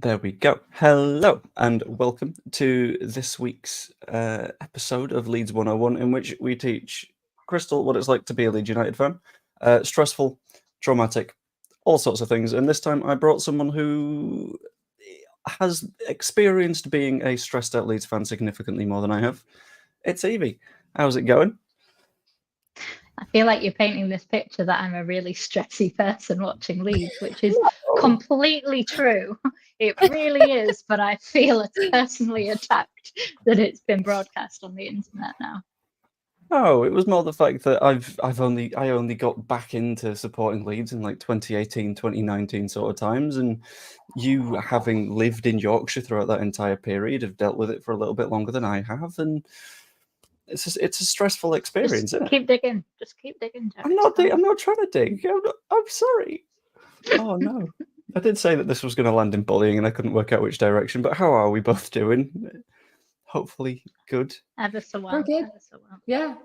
There we go. Hello and welcome to this week's episode of Leeds 101, in which we teach Crystal what it's like to be a Leeds United fan. Stressful, traumatic, all sorts of things. And this time I brought someone who has experienced being a stressed out Leeds fan significantly more than I have. It's Evie. How's it going? I feel like you're painting this picture that I'm a really stressy person watching Leeds, which is No. completely true. It really is, but I feel personally attacked that it's been broadcast on the internet now. Oh, it was more the fact that I only got back into supporting Leeds in like 2018, 2019 sort of times, and you, having lived in Yorkshire throughout that entire period, have dealt with it for a little bit longer than I have, and it's a stressful experience, Just isn't it? keep digging. Just keep digging, Jack. I'm not trying to dig. I'm sorry. Oh no. I did say that this was going to land in bullying, and I couldn't work out which direction. But how are we both doing? Hopefully good. Ever so well. We're good. Ever so well. Yeah.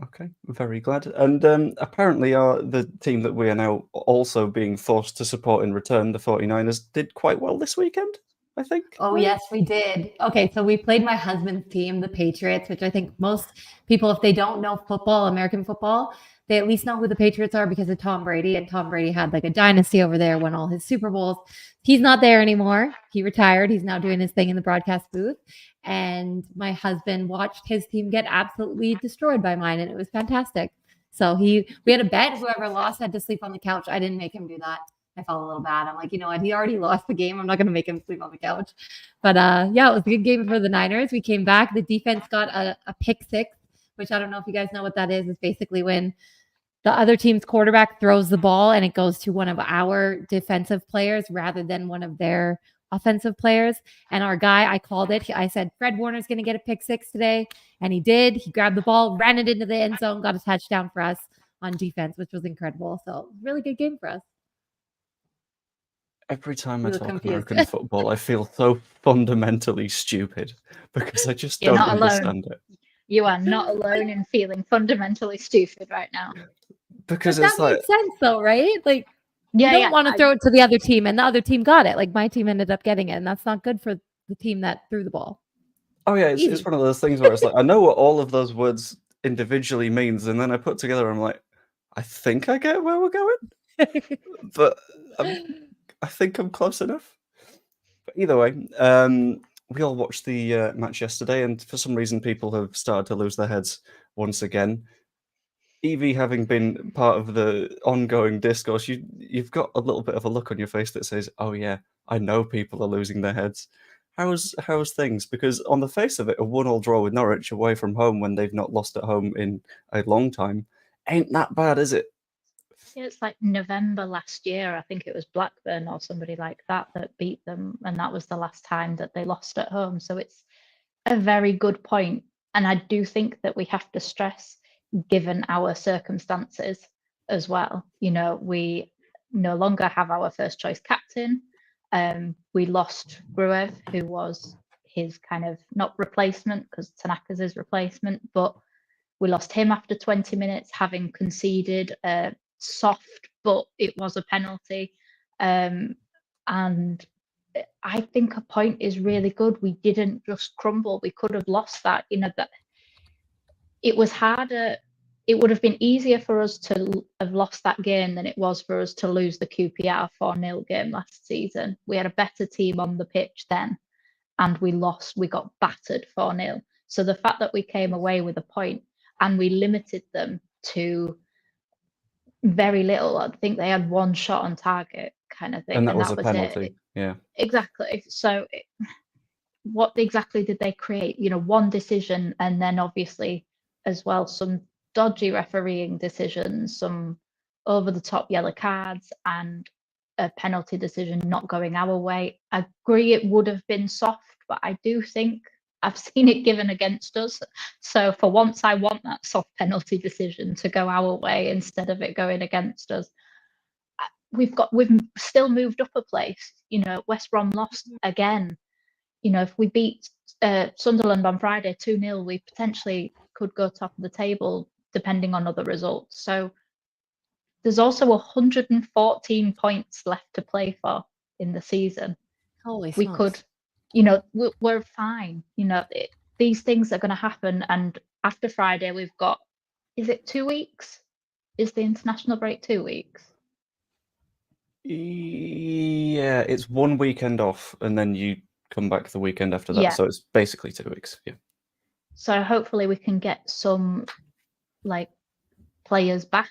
Okay, very glad. And apparently the team that we are now also being forced to support in return, the 49ers, did quite well this weekend, I think. Oh, yes, we did. Okay, so we played my husband's team, the Patriots, which I think most people, if they don't know football, American football, they at least know who the Patriots are because of Tom Brady. And Tom Brady had like a dynasty over there, won all his Super Bowls. He's not there anymore. He retired. He's now doing his thing in the broadcast booth. And my husband watched his team get absolutely destroyed by mine, and it was fantastic. So we had a bet. Whoever lost had to sleep on the couch. I didn't make him do that. I felt a little bad. I'm like, you know what? He already lost the game. I'm not going to make him sleep on the couch. But yeah, it was a good game for the Niners. We came back. The defense got a pick six, which I don't know if you guys know what that is. It's basically when the other team's quarterback throws the ball and it goes to one of our defensive players rather than one of their offensive players. And our guy, I called it. I said, Fred Warner's going to get a pick six today. And he did. He grabbed the ball, ran it into the end zone, got a touchdown for us on defense, which was incredible. So really good game for us. Every time I talk American football, I feel so fundamentally stupid because I just don't understand it. You are not alone in feeling fundamentally stupid right now. Because but it's that like, makes sense though, right? Like, you don't want to throw it to the other team, and the other team got it. Like my team ended up getting it, and that's not good for the team that threw the ball. Oh yeah, it's one of those things where it's like I know what all of those words individually means, and then I put together, I'm like, I think I get where we're going, but I think I'm close enough. But either way, we all watched the match yesterday, and for some reason, people have started to lose their heads once again. Evie, having been part of the ongoing discourse, you've got a little bit of a look on your face that says, "Oh yeah, I know people are losing their heads." How's things? Because on the face of it, a 1-1 draw with Norwich away from home when they've not lost at home in a long time ain't that bad, is it? Yeah, it's like November last year. I think it was Blackburn or somebody like that beat them, and that was the last time that they lost at home. So it's a very good point, and I do think that we have to stress, given our circumstances as well. You know, we no longer have our first choice captain. We lost Gruev, who was his kind of not replacement because Tanaka's his replacement, but we lost him after 20 minutes, having conceded a soft, but it was a penalty. And I think a point is really good. We didn't just crumble. We could have lost that. You know, that it was harder. It would have been easier for us to have lost that game than it was for us to lose the QPR 4-0 game last season. We had a better team on the pitch then, and we lost. We got battered 4-0. So the fact that we came away with a point and we limited them to very little. I think they had one shot on target kind of thing. And that was a penalty. It. Yeah. Exactly. So what exactly did they create? You know, one decision, and then obviously as well some dodgy refereeing decisions, some over the top yellow cards, and a penalty decision not going our way. I agree it would have been soft, but I do think I've seen it given against us. So for once, I want that soft penalty decision to go our way instead of it going against us. We've still moved up a place. You know, West Brom lost again. You know, if we beat Sunderland on Friday 2-0, we potentially could go top of the table depending on other results. So there's also 114 points left to play for in the season. Holy we smokes. could, we're fine. These things are going to happen. And after Friday, we've got, is it 2 weeks? Is the international break 2 weeks? Yeah, it's 1 weekend off, and then you come back the weekend after that. Yeah. So it's basically 2 weeks. Yeah. So hopefully we can get some players back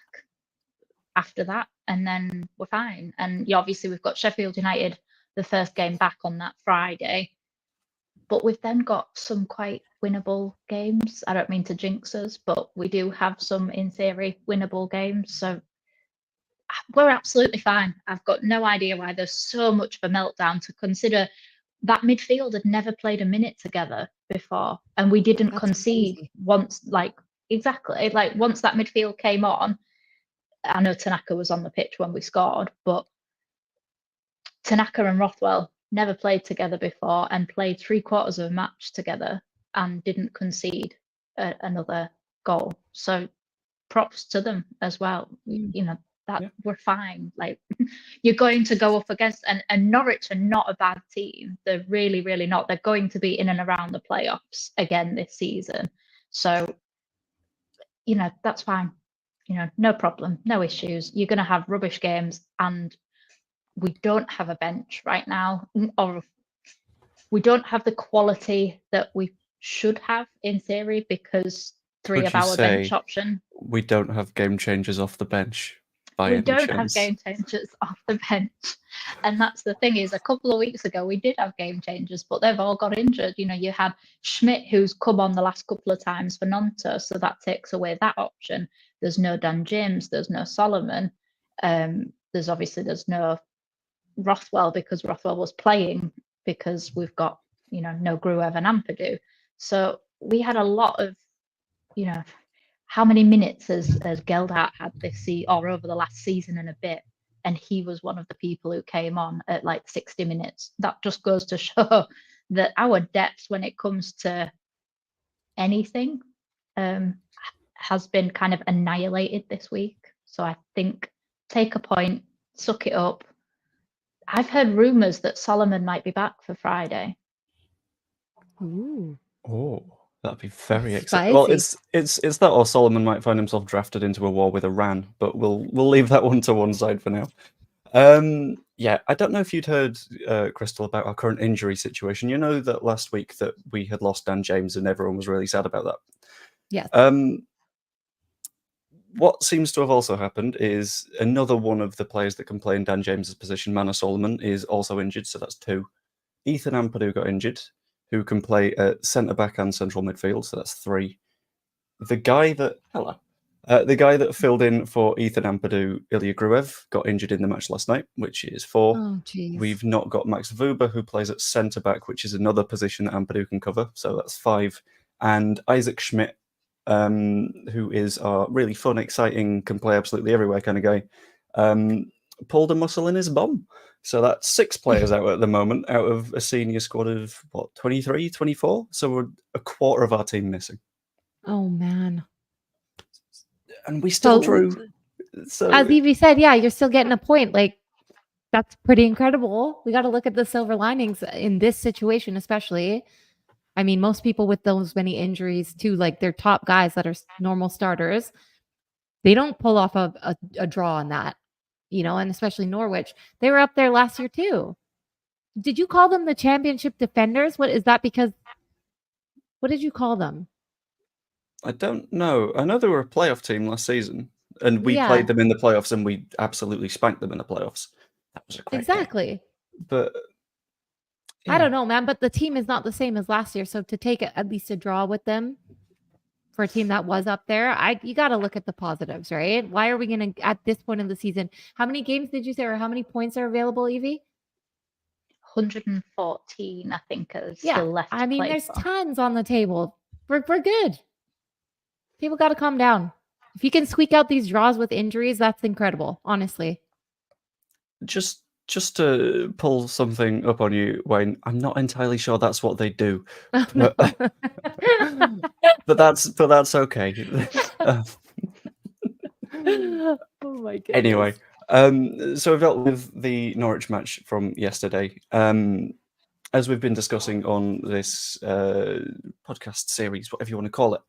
after that, and then we're fine. And obviously we've got Sheffield United, the first game back on that Friday, but we've then got some quite winnable games. I don't mean to jinx us, but we do have some, in theory, winnable games. So we're absolutely fine. I've got no idea why there's so much of a meltdown, to consider that midfield had never played a minute together before, and we didn't concede crazy. once. Exactly, once that midfield came on. I know Tanaka was on the pitch when we scored, but Tanaka and Rothwell never played together before and played 3/4 of a match together and didn't concede another goal. So props to them as well. We're fine. You're going to go up against, and Norwich are not a bad team. They're really, really not. They're going to be in and around the playoffs again this season. So, that's fine. No problem, no issues. You're going to have rubbish games, and we don't have a bench right now, or we don't have the quality that we should have in theory, because three of our bench option. We don't have game changers off the bench. We don't have game changers off the bench. And that's the thing, is a couple of weeks ago we did have game changers, but they've all got injured. You had Schmidt, who's come on the last couple of times for Nantes, so that takes away that option. There's no Dan James, there's no Solomon. There's no Rothwell, because Rothwell was playing, because we've got, no Gruev and Ampadu. So we had a lot of, how many minutes has Geldart had this or over the last season and a bit, and he was one of the people who came on at 60 minutes. That just goes to show that our depth when it comes to anything has been kind of annihilated this week. So I think take a point, suck it up. I've heard rumours that Solomon might be back for Friday. Ooh. Oh, that'd be very Spicy. exciting. Well, it's that, or Solomon might find himself drafted into a war with Iran, but we'll leave that one to one side for now. Yeah, I don't know if you'd heard, Crystal, about our current injury situation. You know that last week that we had lost Dan James and everyone was really sad about that. Yes. What seems to have also happened is another one of the players that can play in Dan James's position, Mana Solomon, is also injured, so that's 2. Ethan Ampadu got injured, who can play at centre-back and central midfield, so that's 3. The guy that filled in for Ethan Ampadu, Ilya Gruev, got injured in the match last night, which is 4. Oh, geez. We've not got Max Vuba, who plays at centre-back, which is another position that Ampadu can cover, so that's 5. And Isaac Schmidt, who is our really fun, exciting, can play absolutely everywhere kind of guy, pulled a muscle in his bum. So that's 6 players out at the moment, out of a senior squad of, 23, 24? So we're a quarter of our team missing. Oh, man. And we still drew. So, as Evie said, yeah, you're still getting a point. That's pretty incredible. We got to look at the silver linings in this situation, especially. I mean, most people with those many injuries too, their top guys that are normal starters, they don't pull off a draw on that, and especially Norwich. They were up there last year too. Did you call them the championship defenders? What is that? Because what did you call them? I don't know. I know they were a playoff team last season, and we played them in the playoffs, and we absolutely spanked them in the playoffs. That was a great game. But I don't know, man, but the team is not the same as last year. So to take at least a draw with them for a team that was up there, you got to look at the positives, right? Why are we going to, at this point in the season, how many games did you say, or how many points are available, Evie? 114, I think, is still left. I mean, there's tons on the table. We're good. People got to calm down. If you can squeak out these draws with injuries, that's incredible, honestly. Just to pull something up on you, Wayne, I'm not entirely sure that's what they do, but, but that's okay. Oh my goodness. Anyway, So we've dealt with the Norwich match from yesterday. As we've been discussing on this podcast series, whatever you want to call it,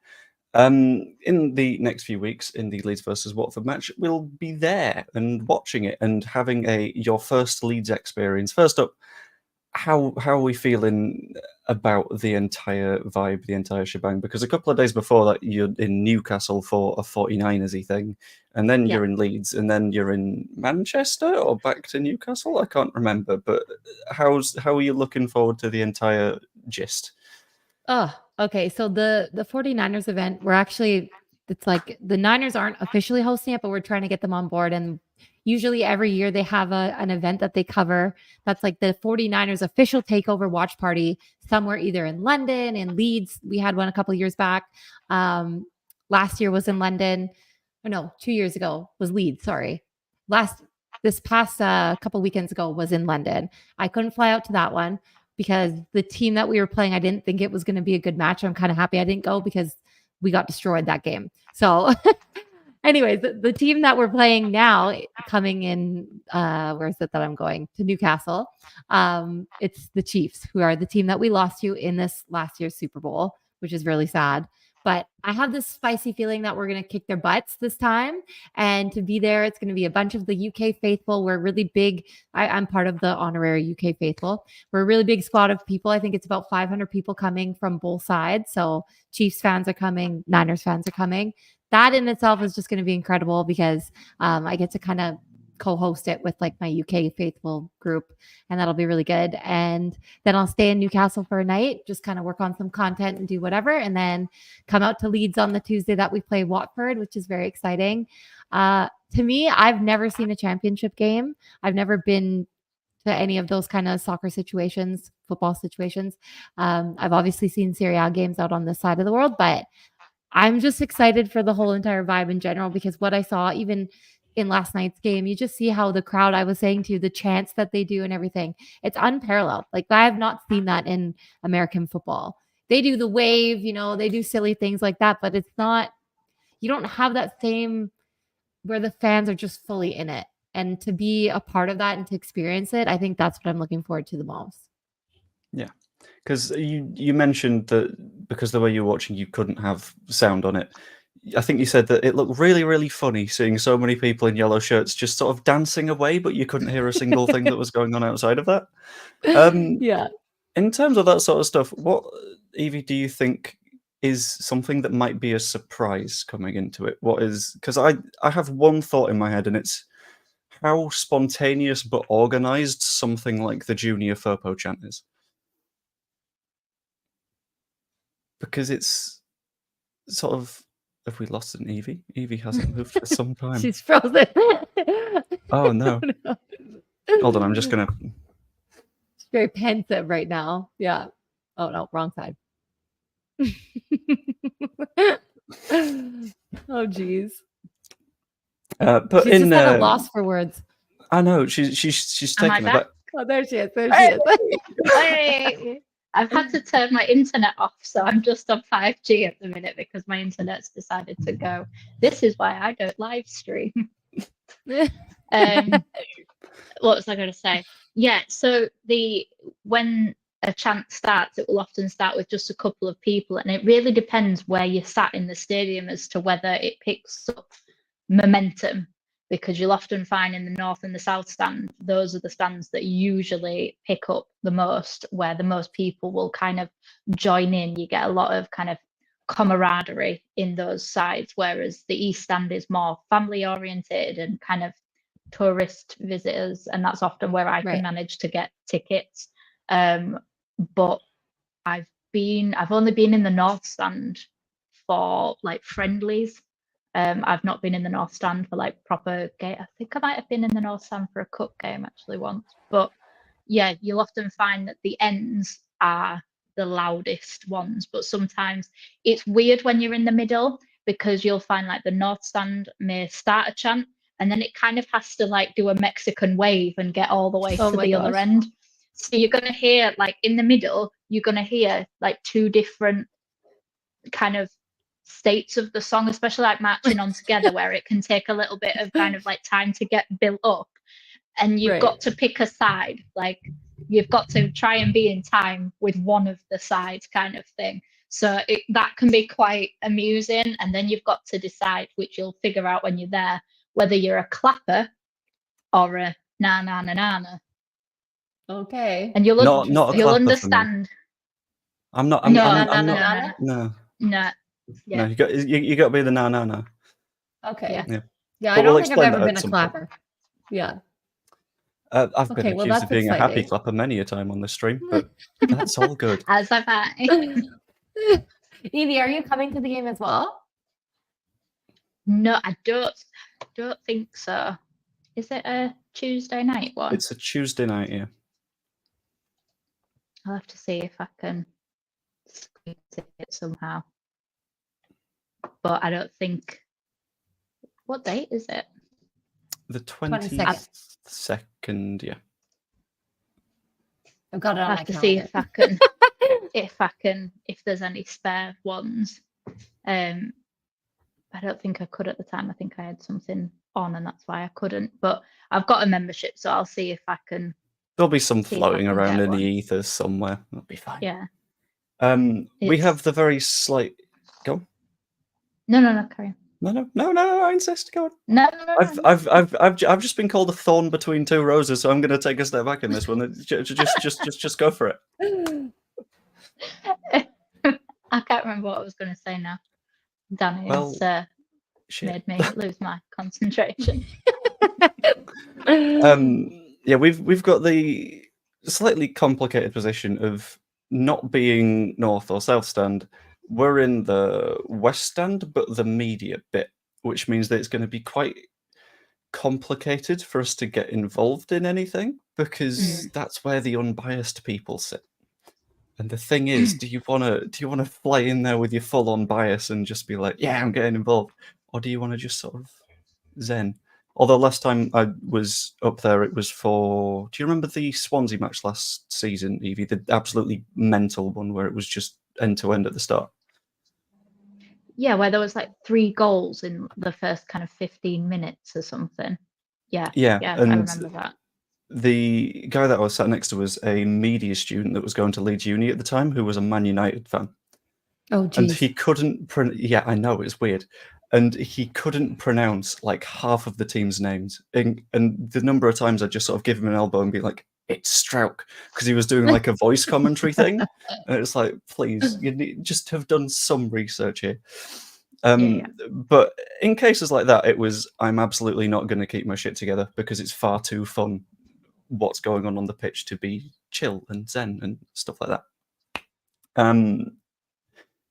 in the next few weeks, in the Leeds versus Watford match, we'll be there and watching it and having your first Leeds experience. First up, how are we feeling about the entire vibe, the entire shebang? Because a couple of days before that, you're in Newcastle for a 49ersy thing, and then you're in Leeds, and then you're in Manchester or back to Newcastle. I can't remember, but how are you looking forward to the entire gist? Oh, okay. So the 49ers event, we're actually, it's like the Niners aren't officially hosting it, but we're trying to get them on board. And usually every year they have an event that they cover. That's like the 49ers official takeover watch party somewhere either in London, in Leeds. We had one a couple of years back. Last year was in London. Or no, 2 years ago was Leeds. Sorry. This past couple weekends ago was in London. I couldn't fly out to that one because the team that we were playing, I didn't think it was going to be a good match. I'm kind of happy I didn't go because we got destroyed that game. So anyways, the team that we're playing now coming in, where is it that I'm going? To Newcastle. It's the Chiefs, who are the team that we lost to in this last year's Super Bowl, which is really sad. But I have this spicy feeling that we're going to kick their butts this time. And to be there, it's going to be a bunch of the UK faithful. We're really big. I'm part of the honorary UK faithful. We're a really big squad of people. I think it's about 500 people coming from both sides. So Chiefs fans are coming, Niners fans are coming. That in itself is just going to be incredible because I get to kind of co-host it with like my UK faithful group, and that'll be really good. And then I'll stay in Newcastle for a night, just kind of work on some content and do whatever, and then come out to Leeds on the Tuesday that we play Watford, which is very exciting. To me, I've never seen a championship game. I've never been to any of those kind of soccer situations, football situations. I've obviously seen Serie A games out on this side of the world, but I'm just excited for the whole entire vibe in general, because what I saw even in last night's game, you just see how the crowd, I was saying to you, the chants that they do and everything, it's unparalleled. Like I have not seen that in American football. They do the wave, they do silly things like that, but it's not, you don't have that same where the fans are just fully in it. And to be a part of that and to experience it, I think that's what I'm looking forward to the most. Yeah. Because you mentioned that because the way you're watching, you couldn't have sound on it. I think you said that it looked really, really funny seeing so many people in yellow shirts just sort of dancing away, but you couldn't hear a single thing that was going on outside of that. Yeah. In terms of that sort of stuff, what, Evie, do you think is something that might be a surprise coming into it? What is, because I have one thought in my head, and it's how spontaneous but organized something like the Junior Firpo chant is. Because it's sort of, have we lost an Evie? Evie hasn't moved for some time. She's frozen. Oh no. No. Hold on, I'm just gonna. She's very pensive right now. Yeah. Oh no, wrong side. Oh geez. But she's just at a loss for words. I know she's taking it back. Oh, there she is. There she is. Hey. I've had to turn my internet off, so I'm just on 5G at the minute because my internet's decided to go. This is why I don't live stream. What was I going to say? Yeah, so when a chant starts, it will often start with just a couple of people, and it really depends where you're sat in the stadium as to whether it picks up momentum. Because you'll often find in the north and the south stand, those are the stands that usually pick up the most, where the most people will kind of join in. You get a lot of kind of camaraderie in those sides, whereas the east stand is more family oriented and kind of tourist visitors, and that's often where I can manage to get tickets. But I've only been in the north stand for like friendlies. I've not been in the north stand for like proper game. I think I might have been in the north stand for a cup game actually once. But yeah, you'll often find that the ends are the loudest ones. But sometimes it's weird when you're in the middle, because you'll find like the north stand may start a chant and then it kind of has to like do a Mexican wave and get all the way to the other end. So you're going to hear like in the middle, you're going to hear like two different kind of states of the song, especially like marching on together, where it can take a little bit of kind of like time to get built up, and you've got to pick a side. Like you've got to try and be in time with one of the sides, kind of thing. So that can be quite amusing, and then you've got to decide, which you'll figure out when you're there, whether you're a clapper or a na na na na na. Okay. And you'll Not a clapper for me. understand. I'm not. No, I'm no, not. no. No. Yeah. No. You got to be the na na na. Okay. Yeah. Yeah, But I don't we'll think I've explain ever that been at a some clapper. Yeah. I've been Okay, well, accused of that's being a happy exciting. clapper many a time on this stream, but that's all good. As have I. Evie, are you coming to the game as well? No, I don't think so. Is it a Tuesday night one? It's a Tuesday night, yeah. I'll have to see if I can squeeze it somehow. But I don't think. What date is it? The 22nd. 22nd, yeah. I've got it on I'll my have to see calendar. if if there's any spare ones. I don't think I could at the time. I think I had something on, and that's why I couldn't. But I've got a membership, so I'll see if I can. There'll be some See if I floating can around get in the one. ethers somewhere. That'll be fine. Yeah. We have the very slight. Go on. No, carry on. No, I insist. Go on. No. I've just been called a thorn between two roses, so I'm going to take a step back in this one. Just go for it. I can't remember what I was going to say now. Danny has made me lose my concentration. Yeah, we've got the slightly complicated position of not being north or south stand. We're in the west stand, but the media bit, which means that it's going to be quite complicated for us to get involved in anything, because that's where the unbiased people sit. And the thing is, do you want to fly in there with your full-on bias and just be like, yeah, I'm getting involved, or do you want to just sort of zen? Although last time I was up there, it was for. Do you remember the Swansea match last season, Evie? The absolutely mental one where it was just end to end at the start. Yeah, where there was like 3 goals in the first kind of 15 minutes or something. Yeah, I remember that. The guy that I was sat next to was a media student that was going to Leeds Uni at the time, who was a Man United fan. Oh, geez. And he couldn't. Yeah, I know, it's weird. And he couldn't pronounce like half of the team's names. And the number of times I just sort of give him an elbow and be like, it's Strauch, because he was doing like a voice commentary thing. And it's like, please, you need just have done some research here. But in cases like that, it was, I'm absolutely not going to keep my shit together because it's far too fun what's going on the pitch to be chill and zen and stuff like that.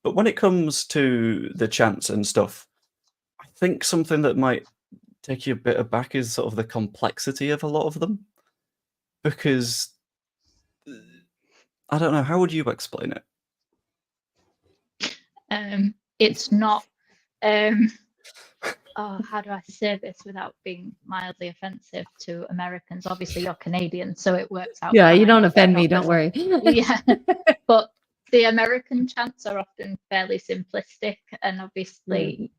But when it comes to the chants and stuff, I think something that might take you a bit aback is sort of the complexity of a lot of them. Because, I don't know, how would you explain it? It's not... how do I say this without being mildly offensive to Americans? Obviously, you're Canadian, so it works out. Yeah, you don't offend me, don't worry. Yeah, but the American chants are often fairly simplistic, and obviously,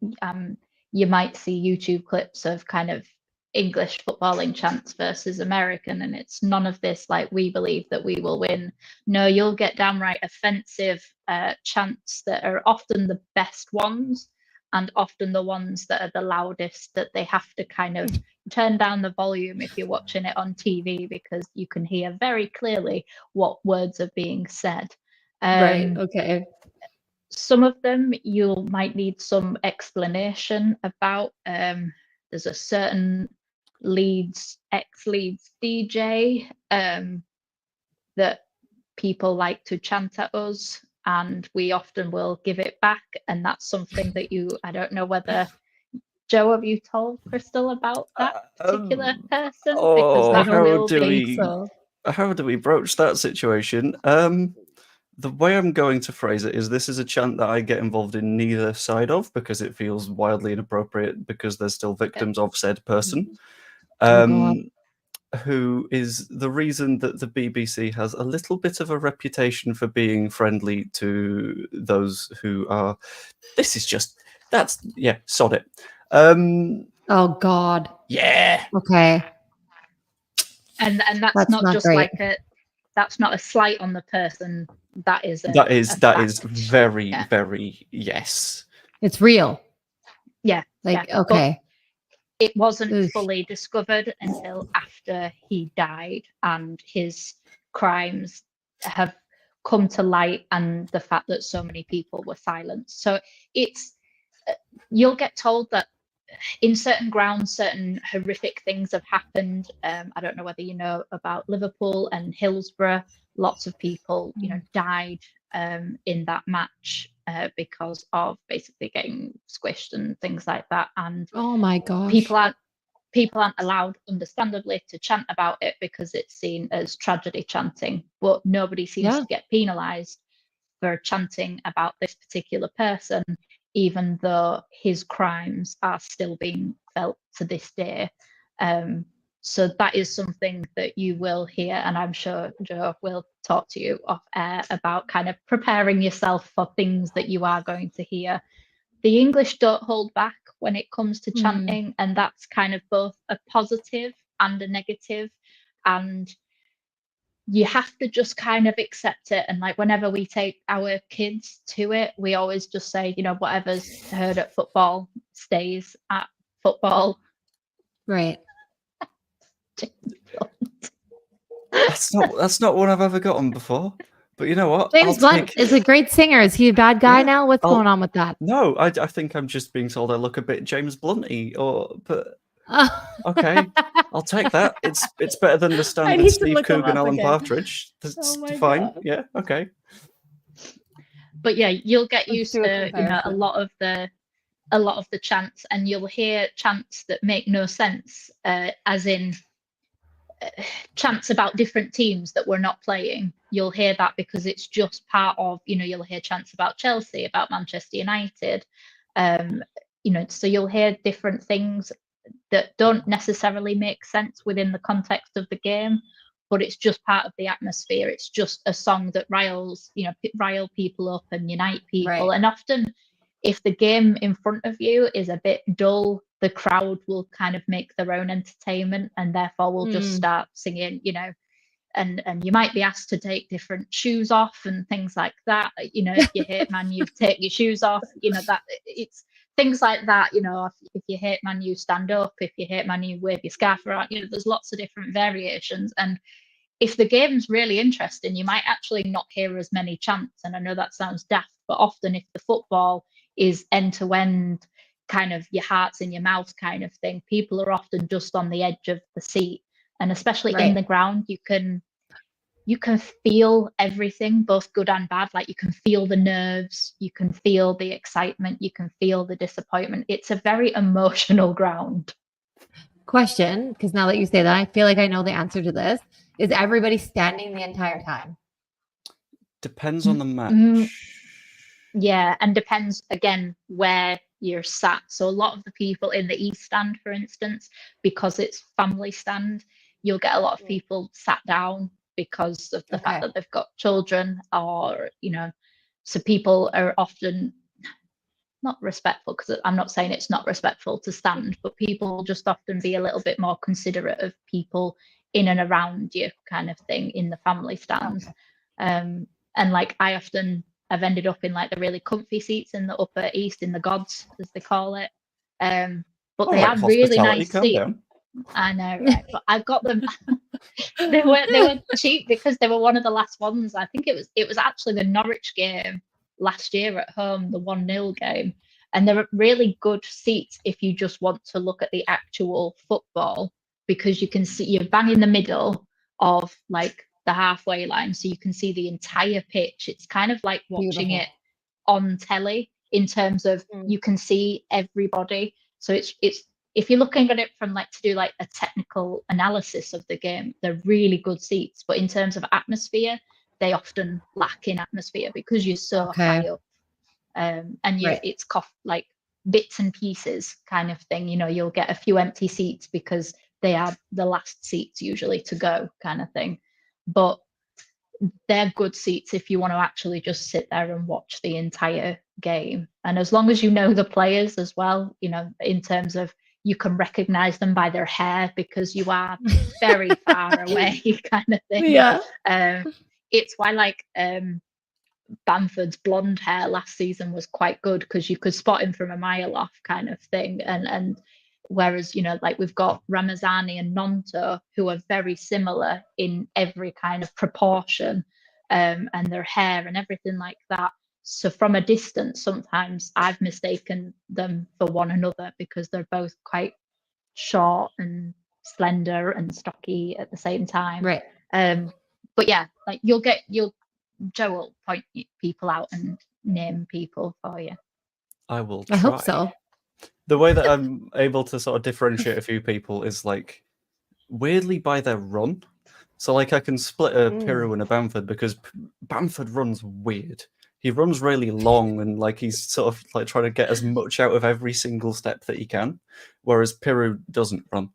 you might see YouTube clips of kind of English footballing chants versus American, and it's none of this like, we believe that we will win. No, you'll get downright offensive chants that are often the best ones, and often the ones that are the loudest, that they have to kind of turn down the volume if you're watching it on TV, because you can hear very clearly what words are being said. Right, okay. Some of them you might need some explanation about. There's a certain ex-Leeds DJ that people like to chant at us, and we often will give it back, and that's something that I don't know whether, Joe, have you told Crystal about that particular person? Oh, Because how do we broach that situation? The way I'm going to phrase it is, this is a chant that I get involved in neither side of, because it feels wildly inappropriate, because there's still victims of said person. who is the reason that the BBC has a little bit of a reputation for being friendly to those who are. This is just sod it. Oh God. Yeah. Okay. And that's That's not not just great. that's not a slight on the person. That is That is fact. very, Yeah. very yes. It's real. Yeah. Like, yeah. okay. But it wasn't Oof. fully discovered until after he died, and his crimes have come to light, and the fact that so many people were silenced. So it's you'll get told that in certain grounds, certain horrific things have happened. I don't know whether you know about Liverpool and Hillsborough. Lots of people, died in that match because of basically getting squished and things like that. And Oh my gosh. people aren't allowed, understandably, to chant about it because it's seen as tragedy chanting. But nobody seems to get penalised for chanting about this particular person, even though his crimes are still being felt to this day. So that is something that you will hear, and I'm sure Joe will talk to you off air about kind of preparing yourself for things that you are going to hear. The English don't hold back when it comes to chanting, and that's kind of both a positive and a negative. And you have to just kind of accept it. And like whenever we take our kids to it, we always just say, whatever's heard at football stays at football. Right. That's not one I've ever gotten before. But you know what? James Blunt is a great singer. Is he a bad guy now? What's going on with that? No, I think I'm just being told I look a bit James Blunt-y, but Oh. okay, I'll take that. It's better than the standard need to Steve look him Coogan, up Alan again. Partridge. That's Oh my fine. God. Yeah, okay. But yeah, you'll get Let's used do a to a comparison. lot of the chants, and you'll hear chants that make no sense, as in chants about different teams that we're not playing. You'll hear that because it's just part of, you'll hear chants about Chelsea, about Manchester United. So you'll hear different things that don't necessarily make sense within the context of the game, but it's just part of the atmosphere. It's just a song that riles people up and unite people. Right. And often, if the game in front of you is a bit dull, the crowd will kind of make their own entertainment, and therefore will just start singing, and you might be asked to take different shoes off and things like that. If you hate Man U, take your shoes off. That it's things like that. If you hate Man U, stand up. If you hate Man U, wave your scarf around. There's lots of different variations. And if the game's really interesting, you might actually not hear as many chants. And I know that sounds daft, but often if the football is end to end, kind of your heart's in your mouth kind of thing, people are often just on the edge of the seat. And especially in the ground, you can feel everything, both good and bad. Like you can feel the nerves, you can feel the excitement, you can feel the disappointment. It's a very emotional ground. Question, because now that you say that, I feel like I know the answer to this. Is everybody standing the entire time? Depends on the match. Yeah, and depends again where you're sat. So a lot of the people in the East Stand, for instance, because it's family stand, you'll get a lot of people sat down because of the fact that they've got children, or so people are often not respectful, because I'm not saying it's not respectful to stand, but people just often be a little bit more considerate of people in and around you, kind of thing, in the family stands. And like I often have ended up in like the really comfy seats in the upper east, in the gods as they call it. But they are really nice seats. I know, right? But I got them. they were cheap because they were one of the last ones. I think it was actually the Norwich game last year at home, the 1-0 game, and they're really good seats if you just want to look at the actual football, because you can see you're bang in the middle of like the halfway line, so you can see the entire pitch. It's kind of like watching it on telly in terms of you can see everybody. So it's if you're looking at it from like to do like a technical analysis of the game, they're really good seats. But in terms of atmosphere, they often lack in atmosphere because you're so high up, and it's like bits and pieces kind of thing. You'll get a few empty seats because they are the last seats usually to go, kind of thing. But they're good seats if you want to actually just sit there and watch the entire game. And as long as you know the players as well, you know, in terms of you can recognize them by their hair because you are very far away, kind of thing. Yeah. It's why, like, Bamford's blonde hair last season was quite good because you could spot him from a mile off, kind of thing. And whereas, you know, like we've got Ramazani and Nonto, who are very similar in every kind of proportion, and their hair and everything like that. So from a distance, sometimes I've mistaken them for one another because they're both quite short and slender and stocky at the same time. Right. But yeah, like Joe will point people out and name people for you. I will try. I hope so. The way that I'm able to sort of differentiate a few people is like weirdly by their run. So like I can split a Piru and a Bamford because Bamford runs weird. He runs really long and like he's sort of like trying to get as much out of every single step that he can, whereas Piru doesn't run.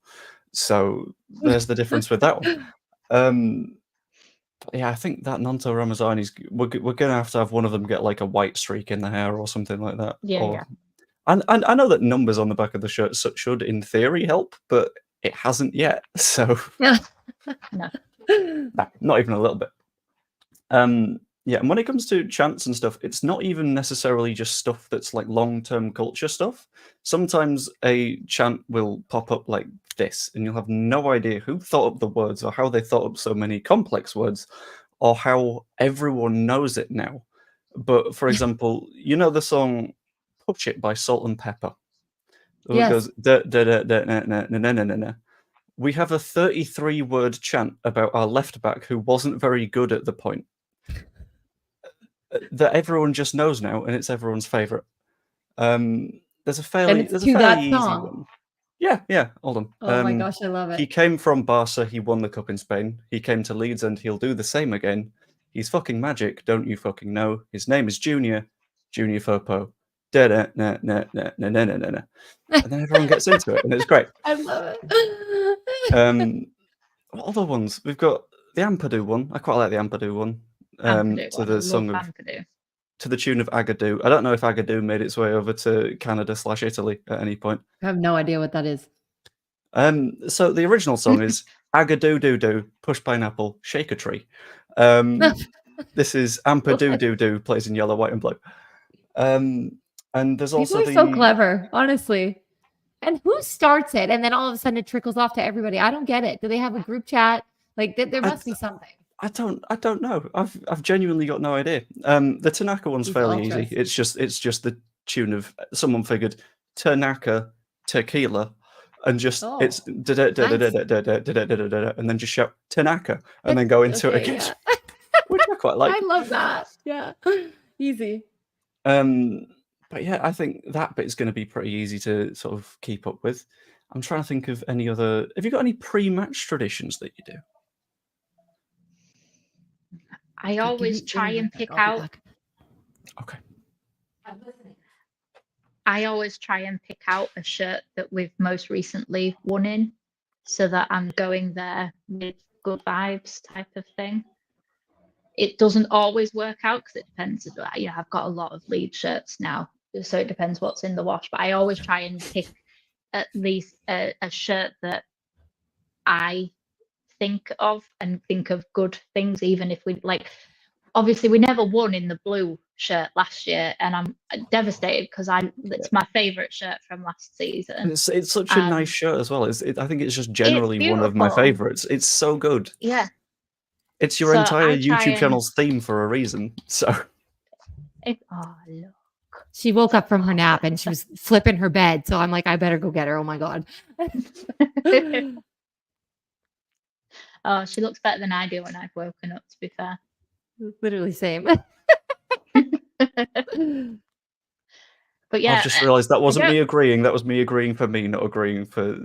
So there's the difference with that one. Yeah, I think that Nonto Ramazani's we're gonna have one of them get like a white streak in the hair or something like that. Yeah. And I know that numbers on the back of the shirt should, in theory, help, but it hasn't yet. So, No. Nah, not even a little bit. Yeah, and when it comes to chants and stuff, it's not even necessarily just stuff that's like long-term culture stuff. Sometimes a chant will pop up like this, and you'll have no idea who thought up the words or how they thought up so many complex words or how everyone knows it now. But, for example, you know the song Push It by Salt and Pepper? It goes, da, da, da, da, na, na, na, na, na, na. We have a 33-word chant about our left back who wasn't very good at the point that everyone just knows now, and it's everyone's favourite. There's a fairly easy one. Yeah. Hold on. Oh my gosh, I love it. He came from Barca. He won the cup in Spain. He came to Leeds, and he'll do the same again. He's fucking magic, don't you fucking know? His name is Junior Firpo. Da da na na na na na na na. And then everyone gets into it, and it's great. I love it. What other ones? We've got the Ampadu one. I quite like the Ampadu one. To the song of Ampadu. To the tune of Agadoo. I don't know if Agadoo made its way over to Canada/Italy at any point. I have no idea what that is. So the original song is Agadoo doo doo, push pineapple, shake a tree. This is Ampadu doo doo, plays in yellow, white, and blue. And there's also People are so clever, honestly. And who starts it? And then all of a sudden it trickles off to everybody. I don't get it. Do they have a group chat? Like there must be something. I don't know. I've genuinely got no idea. The Tanaka one's fairly easy. It's just the tune of someone figured Tanaka tequila, and just it's and then just shout Tanaka and then go into it again, which I quite like. I love that. Yeah, easy. But yeah, I think that bit is going to be pretty easy to sort of keep up with. I'm trying to think of any other. Have you got any pre-match traditions that you do? I always try and pick out. Okay. I always try and pick out a shirt that we've most recently won in, so that I'm going there with good vibes, type of thing. It doesn't always work out because it depends. You know, I've got a lot of Leeds shirts now, so it depends what's in the wash. But I always try and pick at least a shirt that I think of good things, even if we like. Obviously, we never won in the blue shirt last year, and I'm devastated because it's my favourite shirt from last season. It's such a nice shirt as well. I think it's just generally one of my favourites. It's so good. Yeah. It's your entire YouTube channel's theme for a reason. So. Look. She woke up from her nap and she was flipping her bed. So I'm like, I better go get her. Oh my God. Oh, she looks better than I do when I've woken up, to be fair. Literally same. But yeah, I've just realised that wasn't me agreeing. That was me agreeing for me, not agreeing for.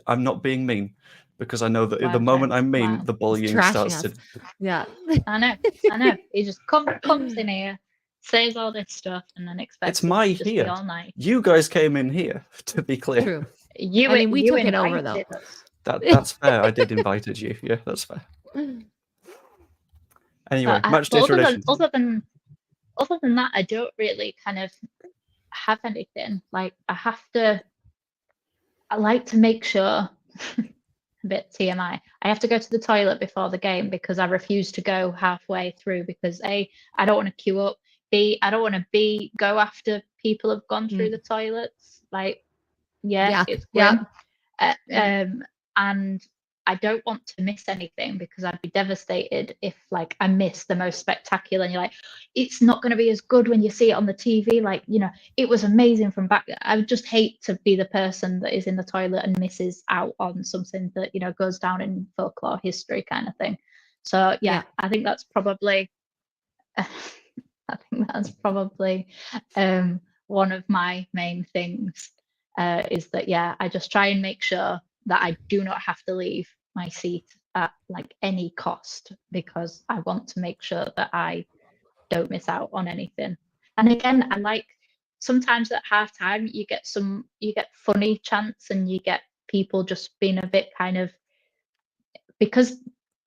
I'm not being mean because I know that the moment I'm mean, the bullying starts to. Yeah, I know. He just comes in here, says all this stuff, and then expects it's my to just here. be all night. You guys came in here, to be clear. True. We took it over though. That's fair. I did invited you. Yeah, that's fair. Anyway, match day but traditions. other than that, I don't really kind of have anything. Like I like to make sure a bit TMI. I have to go to the toilet before the game because I refuse to go halfway through because A, I don't want to queue up. B, I don't want to go after people have gone through the toilets. Like, it's grim. And I don't want to miss anything because I'd be devastated if like I miss the most spectacular and you're like, it's not going to be as good when you see it on the TV. Like, it was amazing from back. I would just hate to be the person that is in the toilet and misses out on something that, goes down in folklore history kind of thing. So I think that's probably one of my main things is that, I just try and make sure that I do not have to leave my seat at like any cost because I want to make sure that I don't miss out on anything. And again, I like sometimes at halftime you get funny chants and you get people just being a bit kind of, because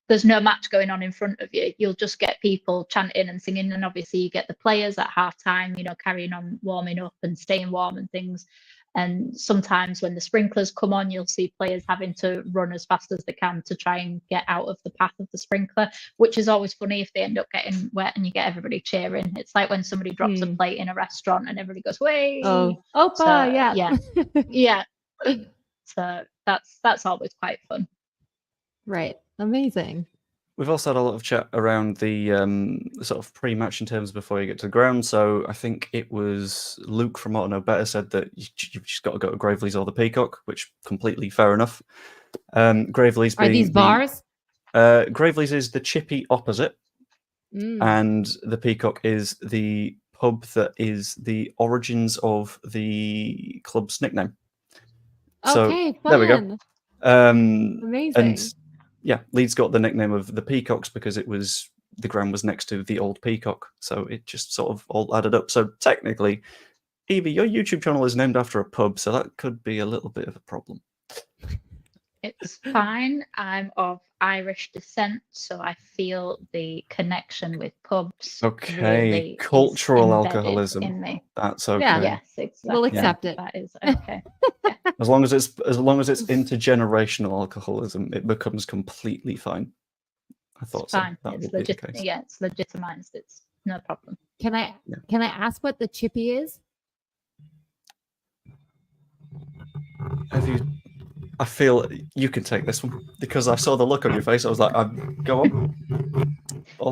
there's no match going on in front of you, you'll just get people chanting and singing, and obviously you get the players at halftime, carrying on warming up and staying warm and things. And sometimes when the sprinklers come on, you'll see players having to run as fast as they can to try and get out of the path of the sprinkler, which is always funny if they end up getting wet and you get everybody cheering. It's like when somebody drops a plate in a restaurant and everybody goes, "Way!" Opa, so, yeah. So that's always quite fun. Right. Amazing. We've also had a lot of chat around the sort of pre-match in terms before you get to the ground. So I think it was Luke from Ought to Know Better said that you've just got to go to Gravely's or the Peacock, which completely fair enough. Gravely's Are these bars? Gravely's is the chippy opposite, and the Peacock is the pub that is the origins of the club's nickname. Okay, so there we go. Amazing. And Leeds got the nickname of the Peacocks because the ground was next to the old Peacock, so it just sort of all added up. So technically, Evie, your YouTube channel is named after a pub, so that could be a little bit of a problem. It's fine. I'm of Irish descent, so I feel the connection with pubs. Okay, really cultural is alcoholism. In me. That's okay. Yeah. Yes, exactly. We'll accept it. That is okay. As long as it's intergenerational alcoholism, it becomes completely fine. I thought it's fine. That it's would be the case. Yeah, it's legitimized. It's no problem. Can I ask what the chippy is? I feel you can take this one because I saw the look on your face. I was like, "Go on."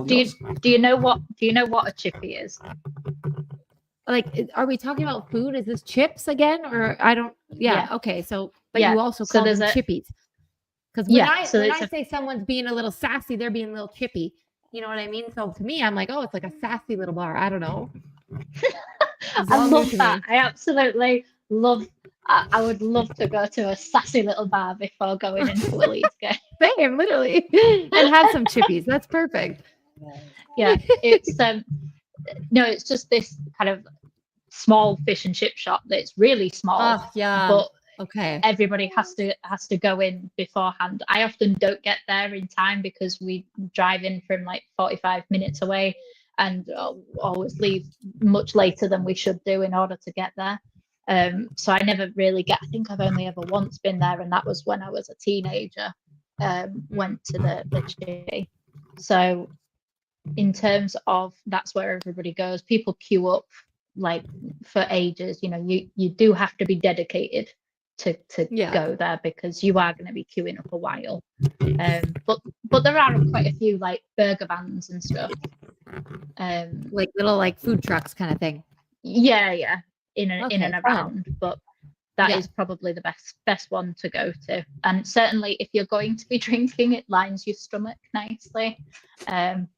Do you know what a chippy is? Like, are we talking about food? Is this chips again, or I don't? Yeah. Okay. So, but you also call them chippies. Because when I say someone's being a little sassy, they're being a little chippy. You know what I mean? So to me, I'm like, oh, it's like a sassy little bar. I don't know. I love that. I absolutely love. I would love to go to a sassy little bar before going into a Leeds game. Same, literally, and have some chippies. That's perfect. Yeah, it's it's just this kind of small fish and chip shop that's really small. Oh, yeah. But okay, everybody has to go in beforehand. I often don't get there in time because we drive in from like 45 minutes away and always leave much later than we should do in order to get there. So I never really I think I've only ever once been there, and that was when I was a teenager. Went to the chippy. So in terms of that's where everybody goes. People queue up like for ages. You do have to be dedicated to go there because you are going to be queuing up a while. But there are quite a few like burger vans and stuff. Like little like food trucks kind of thing. Yeah. In and around. But that is probably the best one to go to. And certainly if you're going to be drinking, it lines your stomach nicely. And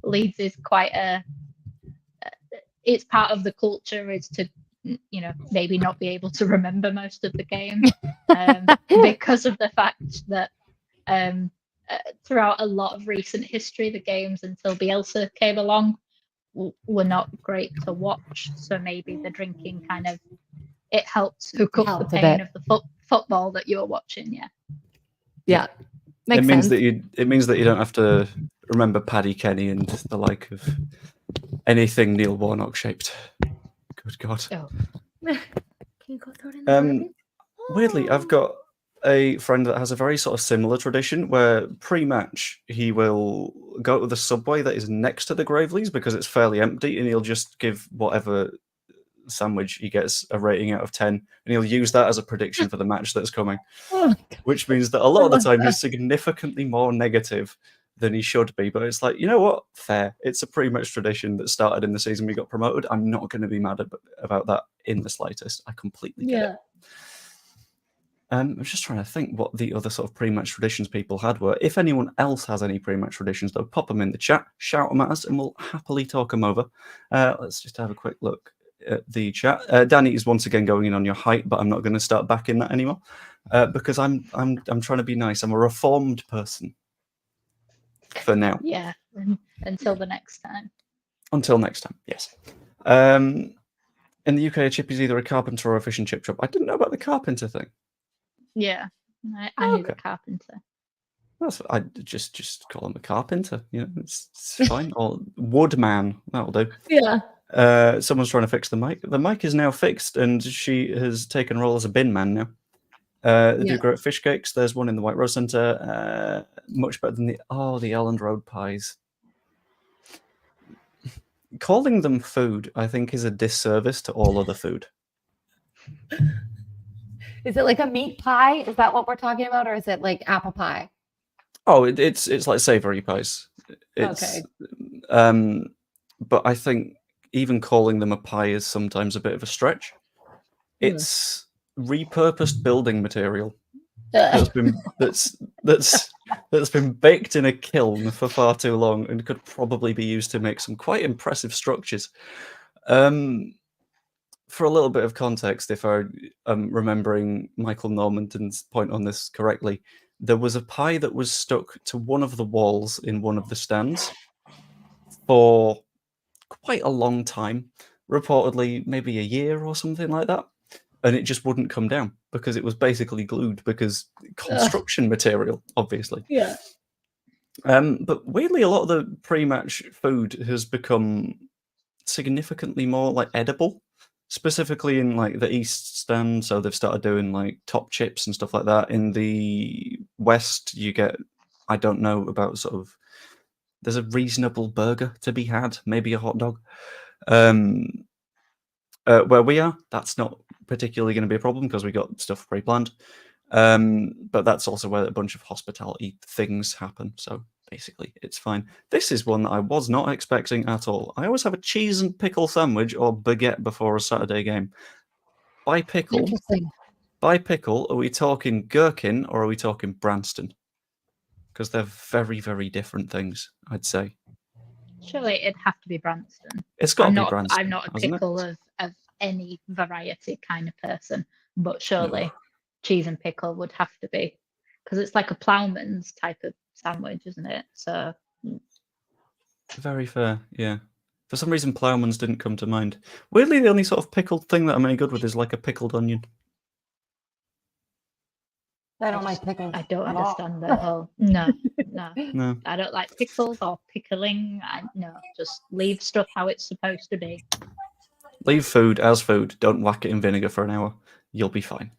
Leeds is quite it's part of the culture is to maybe not be able to remember most of the game because of the fact that throughout a lot of recent history, the games until Bielsa came along were not great to watch. So maybe the drinking kind of it helped soak up the Helped a pain bit. of the football that you were watching. Yeah. Yeah. Makes it means sense. that you don't have to remember Paddy Kenny and the like of anything Neil Warnock shaped. Good God. Oh. Can you go throw it in the garbage? Weirdly, I've got a friend that has a very sort of similar tradition where pre-match he will go to the subway that is next to the Graveleys because it's fairly empty, and he'll just give whatever sandwich he gets a rating out of 10, and he'll use that as a prediction for the match that's coming, which means that a lot of the time he's significantly more negative than he should be. But it's like, you know what? Fair. It's a pre-match tradition that started in the season we got promoted. I'm not going to be mad about that in the slightest. I completely get it. I'm just trying to think what the other sort of pre-match traditions people had were. If anyone else has any pre-match traditions, though, pop them in the chat, shout them at us, and we'll happily talk them over. Let's just have a quick look at the chat. Danny is once again going in on your height, but I'm not going to start backing that anymore because I'm trying to be nice. I'm a reformed person for now. Yeah. Until the next time. Until next time, yes. In the UK, a chip is either a carpenter or a fish and chip shop. I didn't know about the carpenter thing. Yeah. I knew the carpenter. I just call him a carpenter. You know, it's fine. Or woodman, that'll do. Yeah. Someone's trying to fix the mic. The mic is now fixed, and she has taken role as a bin man now. They do great fish cakes. There's one in the White Rose Centre. Much better than the Elland Road pies. Calling them food, I think, is a disservice to all other food. Is it like a meat pie? Is that what we're talking about, or is it like apple pie? Oh, it's like savoury pies. It's, okay. But I think even calling them a pie is sometimes a bit of a stretch. It's repurposed building material that's been baked in a kiln for far too long and could probably be used to make some quite impressive structures. For a little bit of context, if I'm remembering Michael Normanton's point on this correctly, there was a pie that was stuck to one of the walls in one of the stands for quite a long time, reportedly maybe a year or something like that, and it just wouldn't come down because it was basically glued because construction material, obviously. Yeah. But weirdly, a lot of the pre-match food has become significantly more like edible, specifically in like the East stand. So they've started doing like top chips and stuff like that. In the West, you get, I don't know about sort of, there's a reasonable burger to be had, maybe a hot dog. Where we are, that's not particularly going to be a problem because we got stuff pre-planned. But that's also where a bunch of hospitality things happen. So basically, it's fine. This is one that I was not expecting at all. I always have a cheese and pickle sandwich or baguette before a Saturday game. By pickle, are we talking gherkin or are we talking Branston? Because they're very, very different things, I'd say. Surely it'd have to be Branston. It's got to be Branston. I'm not a pickle of any variety kind of person, but surely cheese and pickle would have to be, because it's like a ploughman's type of sandwich, isn't it? So very fair, yeah. For some reason, ploughman's didn't come to mind. Weirdly, the only sort of pickled thing that I'm any good with is like a pickled onion. I don't like pickles. I don't understand the whole. No. I don't like pickles or pickling. Just leave stuff how it's supposed to be. Leave food as food. Don't whack it in vinegar for an hour. You'll be fine.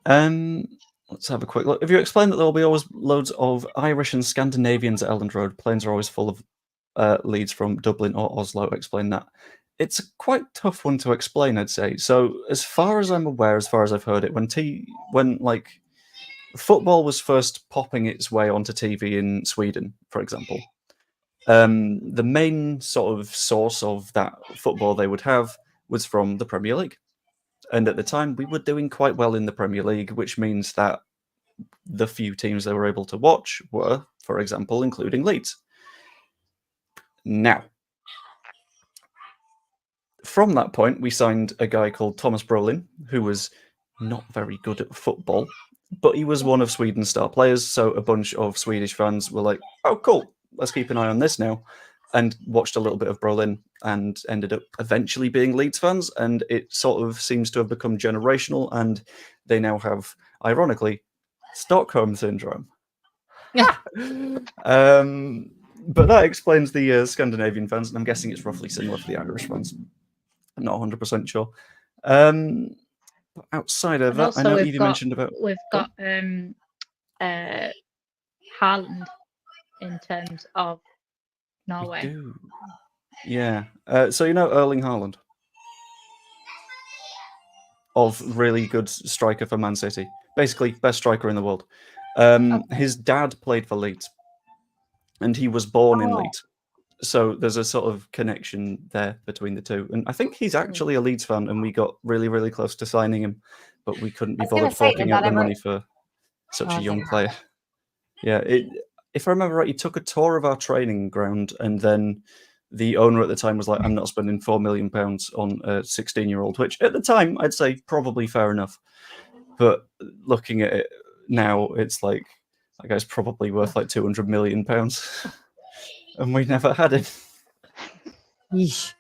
Let's have a quick look. If you explain that there will be always loads of Irish and Scandinavians at Elland Road, planes are always full of leads from Dublin or Oslo. Explain that. It's a quite tough one to explain, I'd say. So, as far as I'm aware, as far as I've heard it, when like football was first popping its way onto TV in Sweden, for example, the main sort of source of that football they would have was from the Premier League. And at the time, we were doing quite well in the Premier League, which means that the few teams they were able to watch were, for example, including Leeds. Now, from that point, we signed a guy called Thomas Brolin, who was not very good at football, but he was one of Sweden's star players. So a bunch of Swedish fans were like, oh, cool, let's keep an eye on this now. and watched a little bit of Berlin and ended up eventually being Leeds fans. And it sort of seems to have become generational, and they now have, ironically, Stockholm syndrome. Yeah. But that explains the Scandinavian fans, and I'm guessing it's roughly similar for the Irish fans. I'm not 100% sure. But outside of that, I know Evie mentioned about... We've got Haaland in terms of Norway. We do. Yeah. So you know Erling Haaland? Of really good striker for Man City. Basically, best striker in the world. His dad played for Leeds. And he was born in Leeds. So there's a sort of connection there between the two. And I think he's actually a Leeds fan, and we got really, really close to signing him, but we couldn't be bothered forking out the money for such a young player. Yeah, if I remember right, he took a tour of our training ground, and then the owner at the time was like, I'm not spending £4 million on a 16-year-old, which at the time I'd say probably fair enough. But looking at it now, it's like, that guy's probably worth like £200 million. And we never had him. Yeesh.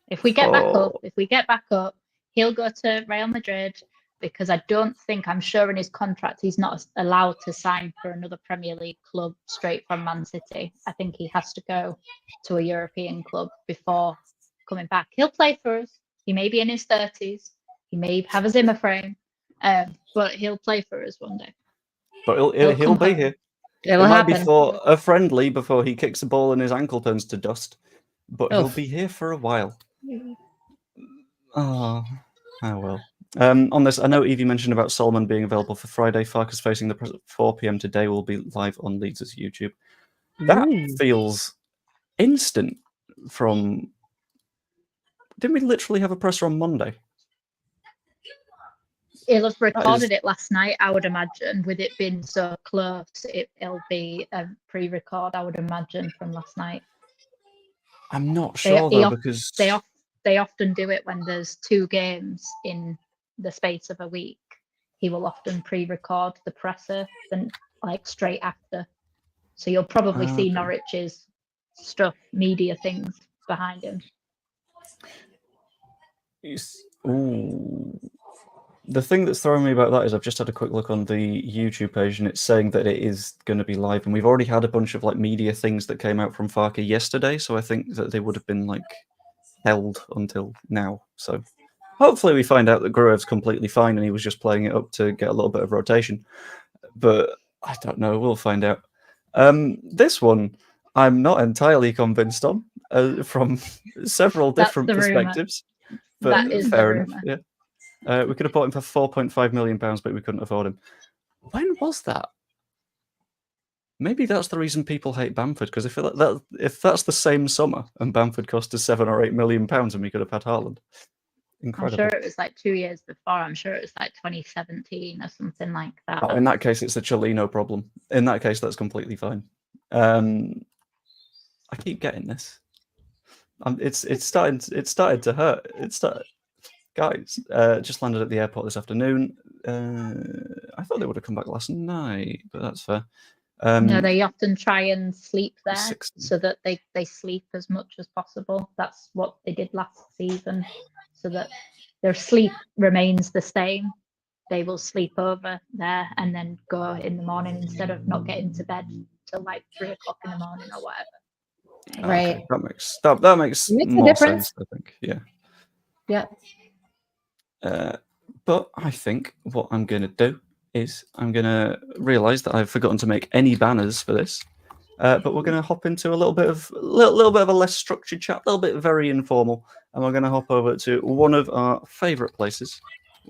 If we get back up, he'll go to Real Madrid, because I'm sure in his contract he's not allowed to sign for another Premier League club straight from Man City. I think he has to go to a European club before coming back. He'll play for us. He may be in his 30s. He may have a Zimmer frame, but he'll play for us one day. But he'll be here. It might be for a friendly before he kicks the ball and his ankle turns to dust. But he'll be here for a while. Oh well. On this, I know Evie mentioned about Solomon being available for Friday. Farkas facing the press at 4 PM today will be live on Leeds' YouTube. That feels instant from... Didn't we literally have a presser on Monday? He'll have recorded it last night, I would imagine. With it being so close, it'll be a pre-record, I would imagine, from last night. I'm not sure, though, because... They often do it when there's 2 games in the space of a week. He will often pre-record the presser then like straight after. So you'll probably see Norwich's stuff, media things behind him. The thing that's throwing me about that is I've just had a quick look on the YouTube page, and it's saying that it is going to be live. And we've already had a bunch of like media things that came out from Farka yesterday, so I think that they would have been like held until now. So hopefully we find out that Gruev's completely fine and he was just playing it up to get a little bit of rotation. But I don't know. We'll find out. This one I'm not entirely convinced on from several different perspectives. But that is fair enough. Yeah. We could have bought him for £4.5 million, but we couldn't afford him. When was that? Maybe that's the reason people hate Bamford, because if that's the same summer and Bamford cost us £7 or £8 million and we could have had Haaland. Incredible. I'm sure it was like 2 years before. I'm sure it was like 2017 or something like that. Oh, in that case, it's a Cholino problem. In that case, that's completely fine. I keep getting this. It's started to hurt. Guys, just landed at the airport this afternoon. I thought they would have come back last night, but that's fair. No, they often try and sleep there so that they sleep as much as possible. That's what they did last season, so that their sleep remains the same. They will sleep over there and then go in the morning instead of not getting to bed till like 3 o'clock in the morning or whatever. Right. Okay. That makes more sense, I think. Yeah. Yeah. But I think what I'm going to do is I'm going to realise that I've forgotten to make any banners for this. But we're going to hop into a little bit of a less structured chat, a little bit very informal, and we're going to hop over to one of our favourite places,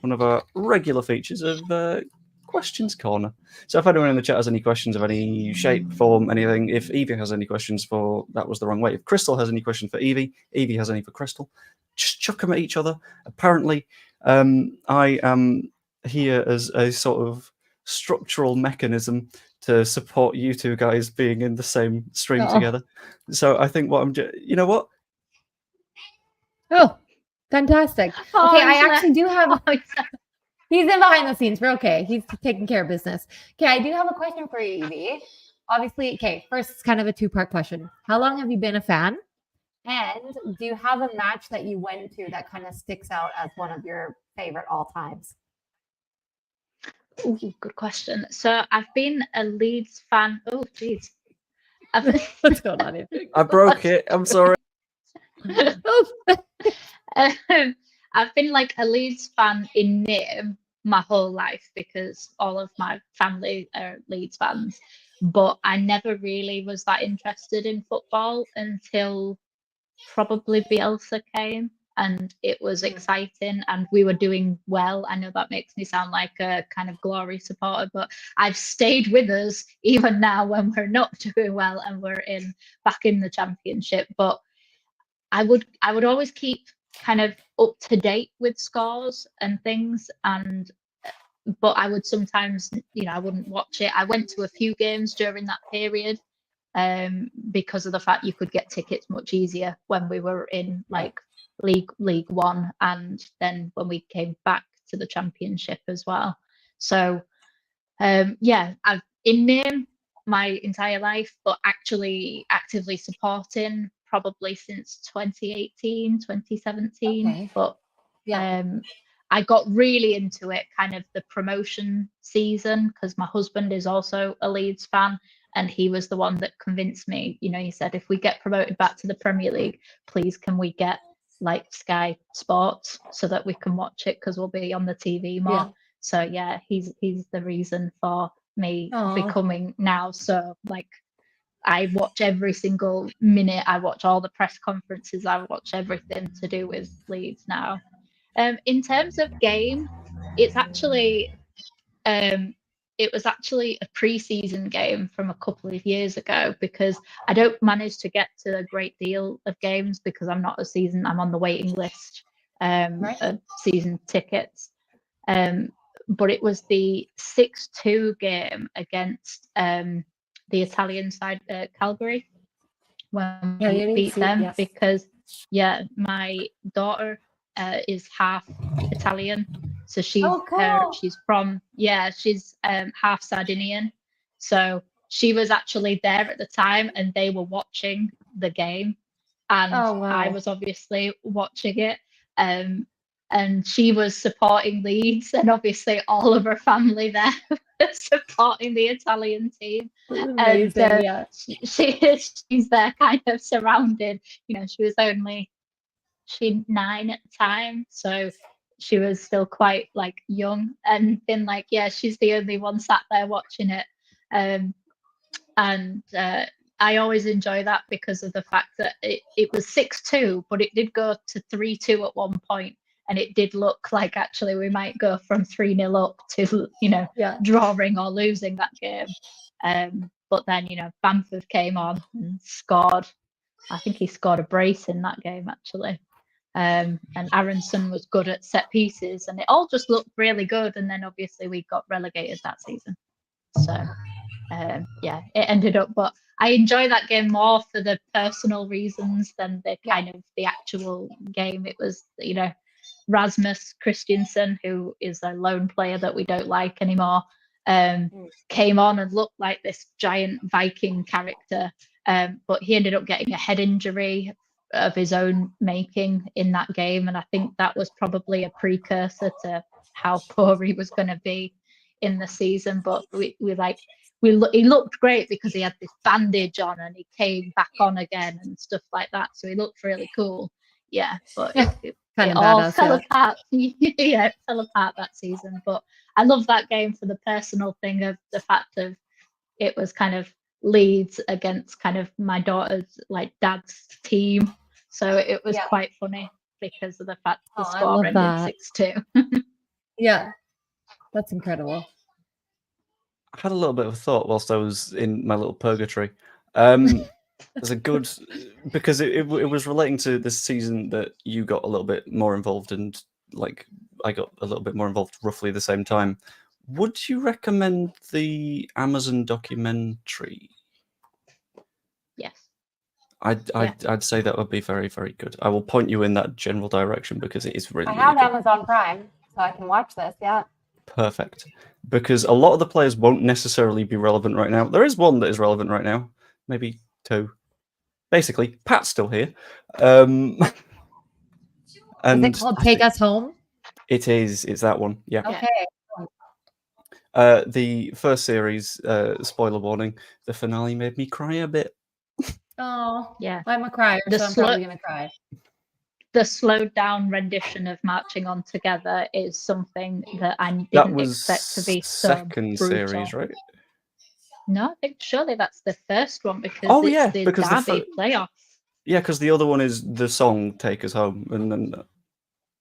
one of our regular features of Questions Corner. So if anyone in the chat has any questions of any shape, form, anything, if Evie has any questions for That Was the Wrong Way, if Crystal has any questions for Evie, Evie has any for Crystal, just chuck them at each other. Apparently, I am here as a sort of structural mechanism to support you two guys being in the same stream together. So I think what you know what? Oh, fantastic. Okay, I actually do have... He's in behind the scenes. We're okay. He's taking care of business. Okay, I do have a question for you, Evie. obviously, okay, first it's kind of a two-part question. How long have you been a fan? And do you have a match that you went to that kind of sticks out as one of your favorite all times? Ooh, good question. So I've been a Leeds fan. Oh, geez. What's going on here? I broke it. I'm sorry. I've been like a Leeds fan in name my whole life because all of my family are Leeds fans, but I never really was that interested in football until probably Bielsa came, and it was exciting and we were doing well. I know that makes me sound like a kind of glory supporter, but I've stayed with us even now when we're not doing well and we're back in the championship. But I would always keep kind of up to date with scores and things, and but I would sometimes, I wouldn't watch it. I went to a few games during that period, because of the fact you could get tickets much easier when we were in like League One, and then when we came back to the Championship as well. So yeah, I've in name my entire life, but actually actively supporting probably since 2018, 2017. Okay. But I got really into it kind of the promotion season because my husband is also a Leeds fan, and he was the one that convinced me. He said, if we get promoted back to the Premier League, please can we get like Sky Sports so that we can watch it because we'll be on the TV more. Yeah. So yeah, he's the reason for me becoming now. So like I watch every single minute, I watch all the press conferences, I watch everything to do with Leeds now. In terms of game, it's actually it was actually a pre-season game from a couple of years ago because I don't manage to get to a great deal of games because I'm not I'm on the waiting list of season tickets. But it was the 6-2 game against the Italian side, Calgary, when we beat them because my daughter is half Italian, so she's from she's half Sardinian, so she was actually there at the time and they were watching the game, and I was obviously watching it, and she was supporting Leeds, and obviously all of her family there was supporting the Italian team. Amazing, and she's there kind of surrounded. She was only 9 at the time, so she was still quite like young, and been like, she's the only one sat there watching it. And I always enjoy that because of the fact that it was 6-2, but it did go to 3-2 at one point, and it did look like actually we might go from 3-0 up to drawing or losing that game. But then Bamford came on and scored. I think he scored a brace in that game actually. And Aronson was good at set pieces, and it all just looked really good. And then obviously we got relegated that season. So it ended up, but I enjoy that game more for the personal reasons than the kind of the actual game. It was, Rasmus Christiansen, who is a lone player that we don't like anymore, came on and looked like this giant Viking character, but he ended up getting a head injury of his own making in that game, and I think that was probably a precursor to how poor he was going to be in the season. But he looked great because he had this bandage on and he came back on again and stuff like that, so he looked really cool. But it all fell apart. It fell apart that season. But I love that game for the personal thing of the fact of it was kind of Leeds against kind of my daughter's like dad's team, so it was quite funny because of the fact the score ended 6-2. Yeah, that's incredible. I had a little bit of a thought whilst I was in my little purgatory. There's a good, because it was relating to this season that you got a little bit more involved, and like I got a little bit more involved roughly the same time. Would you recommend the Amazon documentary? Yes. I'd say that would be very, very good. I will point you in that general direction because it is really. I have really good. Amazon Prime, so I can watch this. Yeah. perfect. Because a lot of the players won't necessarily be relevant right now. There is one that is relevant right now, maybe two. Basically, Pat's still here. Is And it called Take Us Home? It is. It's that one. Yeah. Okay. The first series, spoiler warning, the finale made me cry a bit. Oh, Yeah. I'm a crier, so I'm probably going to cry. The slowed down rendition of Marching On Together is something that I didn't expect to be so second brutal. series, right? No, I think surely that's the first one because it's the because Derby playoff. Yeah, because the other one is the song "Take Us Home," and then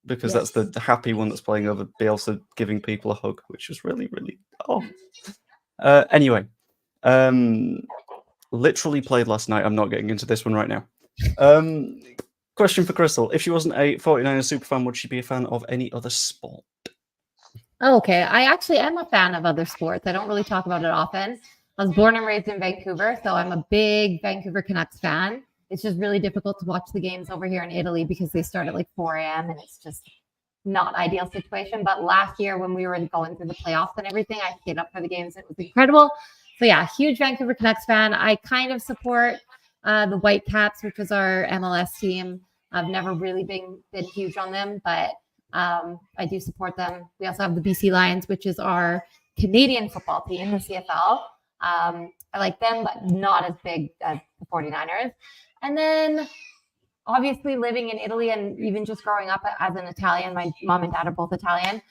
because that's the happy one that's playing over Bielsa giving people a hug, which was really, really Anyway, literally played last night. I'm not getting into this one right now. Question for Crystal: if she wasn't a 49ers superfan, would she be a fan of any other sport? Okay, I actually am a fan of other sports. I don't really talk about it often. I was born and raised in Vancouver, so I'm a big Vancouver Canucks fan. It's just really difficult to watch the games over here in Italy because they start at like 4 a.m. and it's just not ideal situation. But last year when we were going through the playoffs and everything, I stayed up for the games. It was incredible. So yeah, huge Vancouver Canucks fan. I kind of support the Whitecaps, which is our MLS team. I've never really been huge on them, but I do support them. We also have the BC Lions, which is our Canadian football team, the CFL. I like them, but not as big as the 49ers. And then obviously living in Italy and even just growing up as an Italian, my mom and dad are both Italian.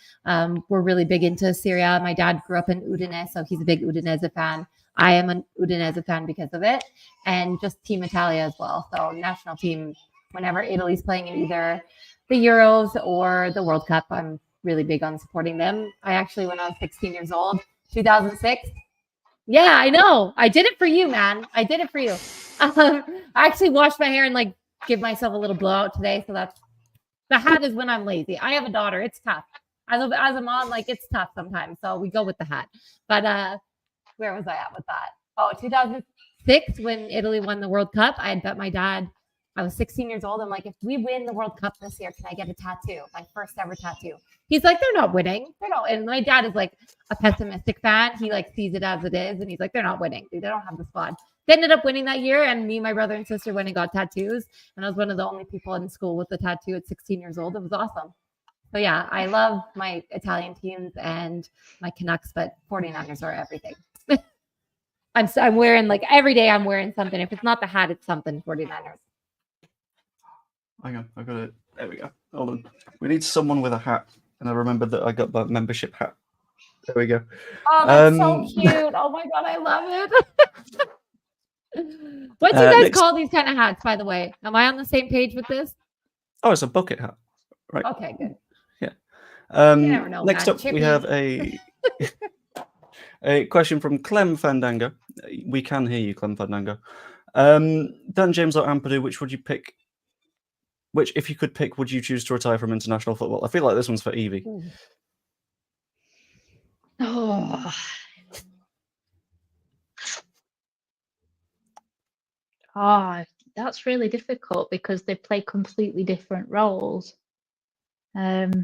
We're really big into Serie A. My dad grew up in Udine, so he's a big Udinese fan. I am an Udinese fan because of it. And just Team Italia as well. So national team, whenever Italy's playing in either the Euros or the World Cup, I'm really big on supporting them. I actually, when I was 16 years old, 2006. Yeah, I know. I did it for you, man. I did it for you. I actually washed my hair and like give myself a little blowout today. So that's the hat is when I'm lazy. I have a daughter. It's tough. As a mom, like it's tough sometimes. So we go with the hat. But where was I at with that? Oh, 2006 when Italy won the World Cup. I had bet my dad. I was 16 years old. I'm like, if we win the World Cup this year, can I get a tattoo? My first ever tattoo. He's like, they're not winning. They're not. And my dad is like a pessimistic fan. He like sees it as it is. And he's like, they're not winning. Dude, they don't have the squad. They ended up winning that year. And me, my brother and sister went and got tattoos. And I was one of the only people in school with a tattoo at 16 years old. It was awesome. So yeah, I love my Italian teams and my Canucks, but 49ers are everything. I'm wearing like every day I'm wearing something. If it's not the hat, it's something 49ers. Hang on, I got it. There we go. Hold on. We need someone with a hat. And I remembered that I got my membership hat. There we go. Oh, that's so cute. Oh my God, I love it. What do you guys call these kind of hats, by the way? Am I on the same page with this? Oh, it's a bucket hat. Right. Okay, good. Yeah. You never know, next man. up, we have a question from Clem Fandango. We can hear you, Clem Fandango. Dan James or Ampadu, which would you pick? Which, if you could pick, would you choose to retire from international football? I feel like this one's for Evie. Oh. That's really difficult because they play completely different roles. I'd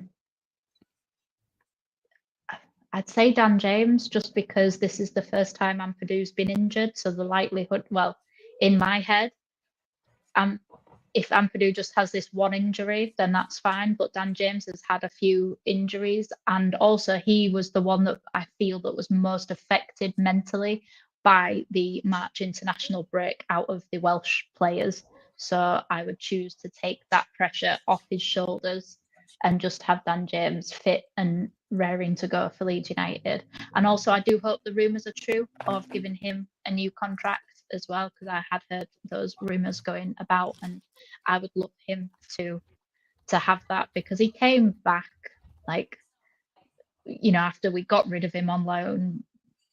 say Dan James, just because this is the first time Ampadu's been injured, so the likelihood, well, in my head, if Ampadu just has this one injury, then that's fine. But Dan James has had a few injuries, and also he was the one that I feel that was most affected mentally by the March international break out of the Welsh players. So I would choose to take that pressure off his shoulders and just have Dan James fit and raring to go for Leeds United. And also, I do hope the rumours are true of giving him a new contract as well, because I had heard those rumours going about, and I would love him to have that, because he came back, like, after we got rid of him on loan,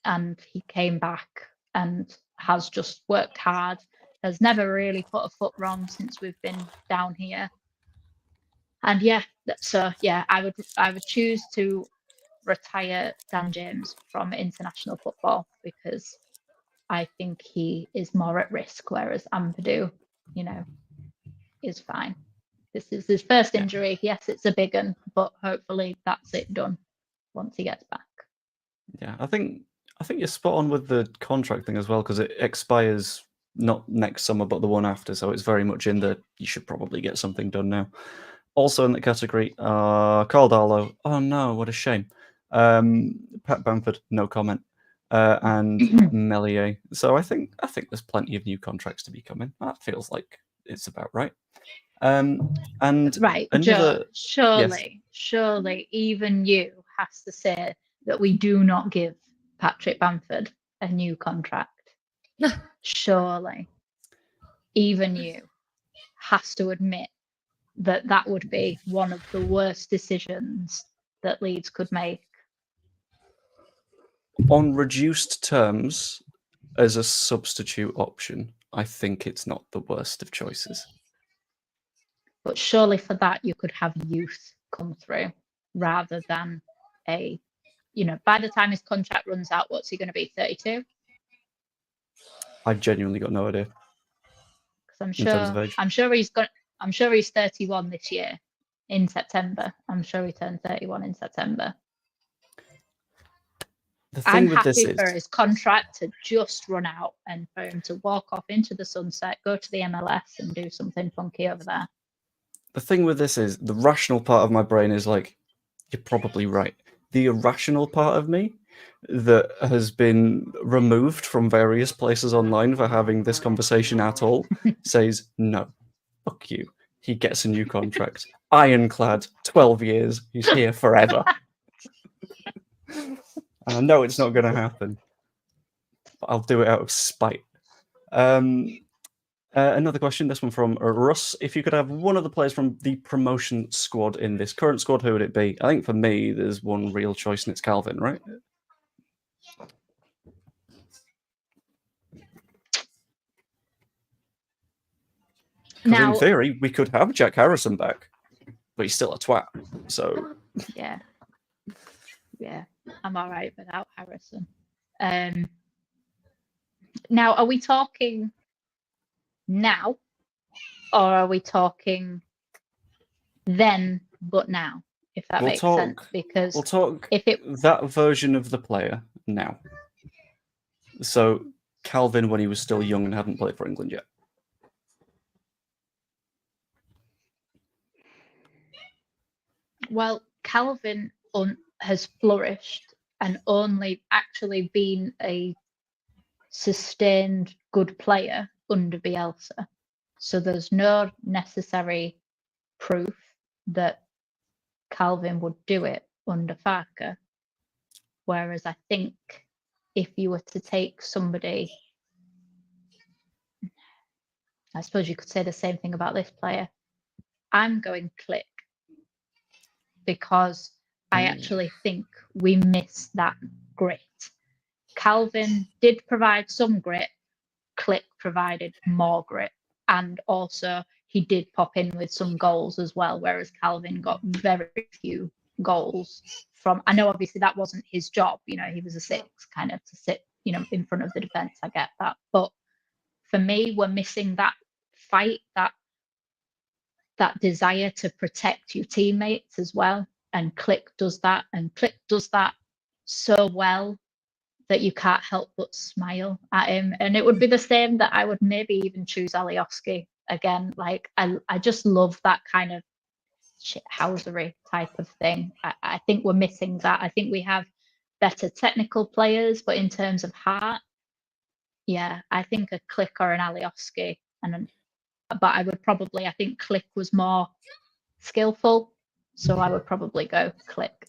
and he came back and has just worked hard, has never really put a foot wrong since we've been down here. And I would choose to retire Dan James from international football, because I think he is more at risk, whereas Ampadu, is fine. This is his first injury. Yes, it's a big one, but hopefully that's it done. once he gets back. Yeah, I think you're spot on with the contract thing as well, because it expires not next summer but the one after, so it's very much in the you should probably get something done now. Also in that category, Carl Darlow. Oh no, what a shame. Pat Bamford, no comment. And Melier. So I think there's plenty of new contracts to be coming. That feels like it's about right. And Right, another, Joe, yes. surely even you has to say that we do not give Patrick Bamford a new contract. Surely even you has to admit that that would be one of the worst decisions that Leeds could make. On reduced terms, as a substitute option, I think it's not the worst of choices. But surely for that you could have youth come through rather than a, by the time his contract runs out, what's he going to be, 32? I genuinely got no idea. Because in terms of age. I'm sure he's 31 this year in September. I'm sure he turned 31 in September. I'm happy for his contract to just run out and for him to walk off into the sunset, go to the MLS and do something funky over there. The thing with this is the rational part of my brain is like, you're probably right. The irrational part of me that has been removed from various places online for having this conversation at all says, no, fuck you. He gets a new contract. Ironclad, 12 years. He's here forever. And I know it's not going to happen. But I'll do it out of spite. Another question, this one from Russ. If you could have one of the players from the promotion squad in this current squad, who would it be? I think for me, there's one real choice, and it's Calvin, right? Because in theory, we could have Jack Harrison back, but he's still a twat. So yeah, I'm all right without Harrison. Now, are we talking now, or are we talking then but now? If that makes sense, because we'll talk if that version of the player now. So Calvin when he was still young and hadn't played for England yet. Well, Calvin has flourished and only actually been a sustained good player under Bielsa. So there's no necessary proof that Calvin would do it under Farke. Whereas I think if you were to take somebody, I suppose you could say the same thing about this player. I'm going Click because I actually think we miss that grit. Calvin did provide some grit. Click provided more grit. And also he did pop in with some goals as well, whereas Calvin got very few goals from, I know obviously that wasn't his job, he was a 6 kind of to sit, in front of the defence, I get that. But for me, we're missing that fight, that desire to protect your teammates as well. And Click does that, and Click does that so well that you can't help but smile at him. And it would be the same that I would maybe even choose Alioski again. Like I just love that kind of shithousery type of thing. I think we're missing that. I think we have better technical players, but in terms of heart, yeah, I think a Click or an Alioski. But I think Click was more skillful, so I would probably go Click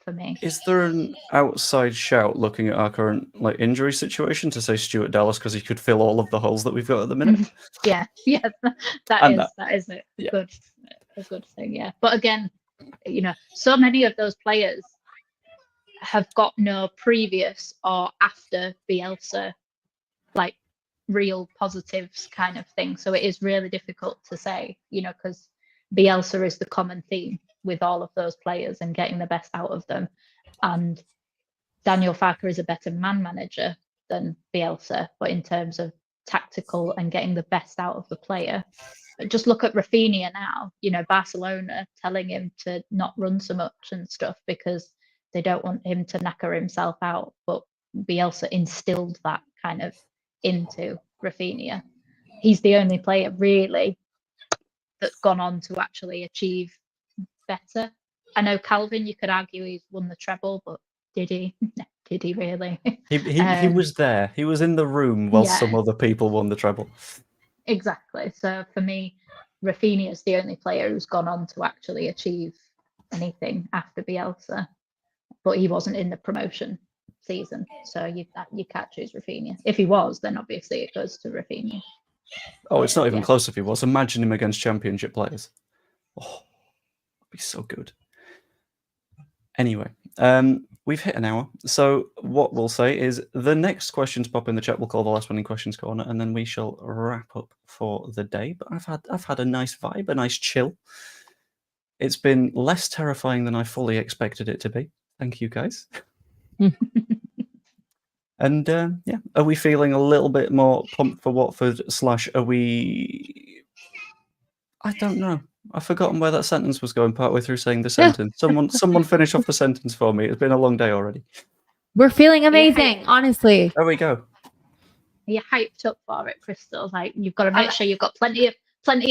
for me. Is there an outside shout looking at our current injury situation to say Stuart Dallas because he could fill all of the holes that we've got at the minute? Yeah, that is a good thing. Yeah, but again, so many of those players have got no previous or after Bielsa real positives kind of thing. So it is really difficult to say, because Bielsa is the common theme with all of those players and getting the best out of them. And Daniel Farke is a better man manager than Bielsa, but in terms of tactical and getting the best out of the player, just look at Rafinha now, Barcelona telling him to not run so much and stuff because they don't want him to knacker himself out. But Bielsa instilled that kind of into Rafinha. He's the only player really that's gone on to actually achieve better. I know Calvin, you could argue he's won the treble, but did he? No, did he really? He was there. He was in the room while some other people won the treble. Exactly. So for me, Rafinha is the only player who's gone on to actually achieve anything after Bielsa, but he wasn't in the promotion season, so you can't choose Rafinha. If he was, then obviously it goes to Rafinha. Oh, it's not even close if he was. Imagine him against championship players. Oh, that'd be so good. Anyway, we've hit an hour. So what we'll say is the next questions pop in the chat. We'll call the last one in questions corner, and then we shall wrap up for the day. But I've had a nice vibe, a nice chill. It's been less terrifying than I fully expected it to be. Thank you, guys. And yeah, are we feeling a little bit more pumped for Watford? / are we? I don't know. I've forgotten where that sentence was going partway through saying the sentence. Someone finish off the sentence for me. It's been a long day already. We're feeling amazing, honestly. There we go. You're hyped up for it, Crystal. Like, you've got to make sure you've got plenty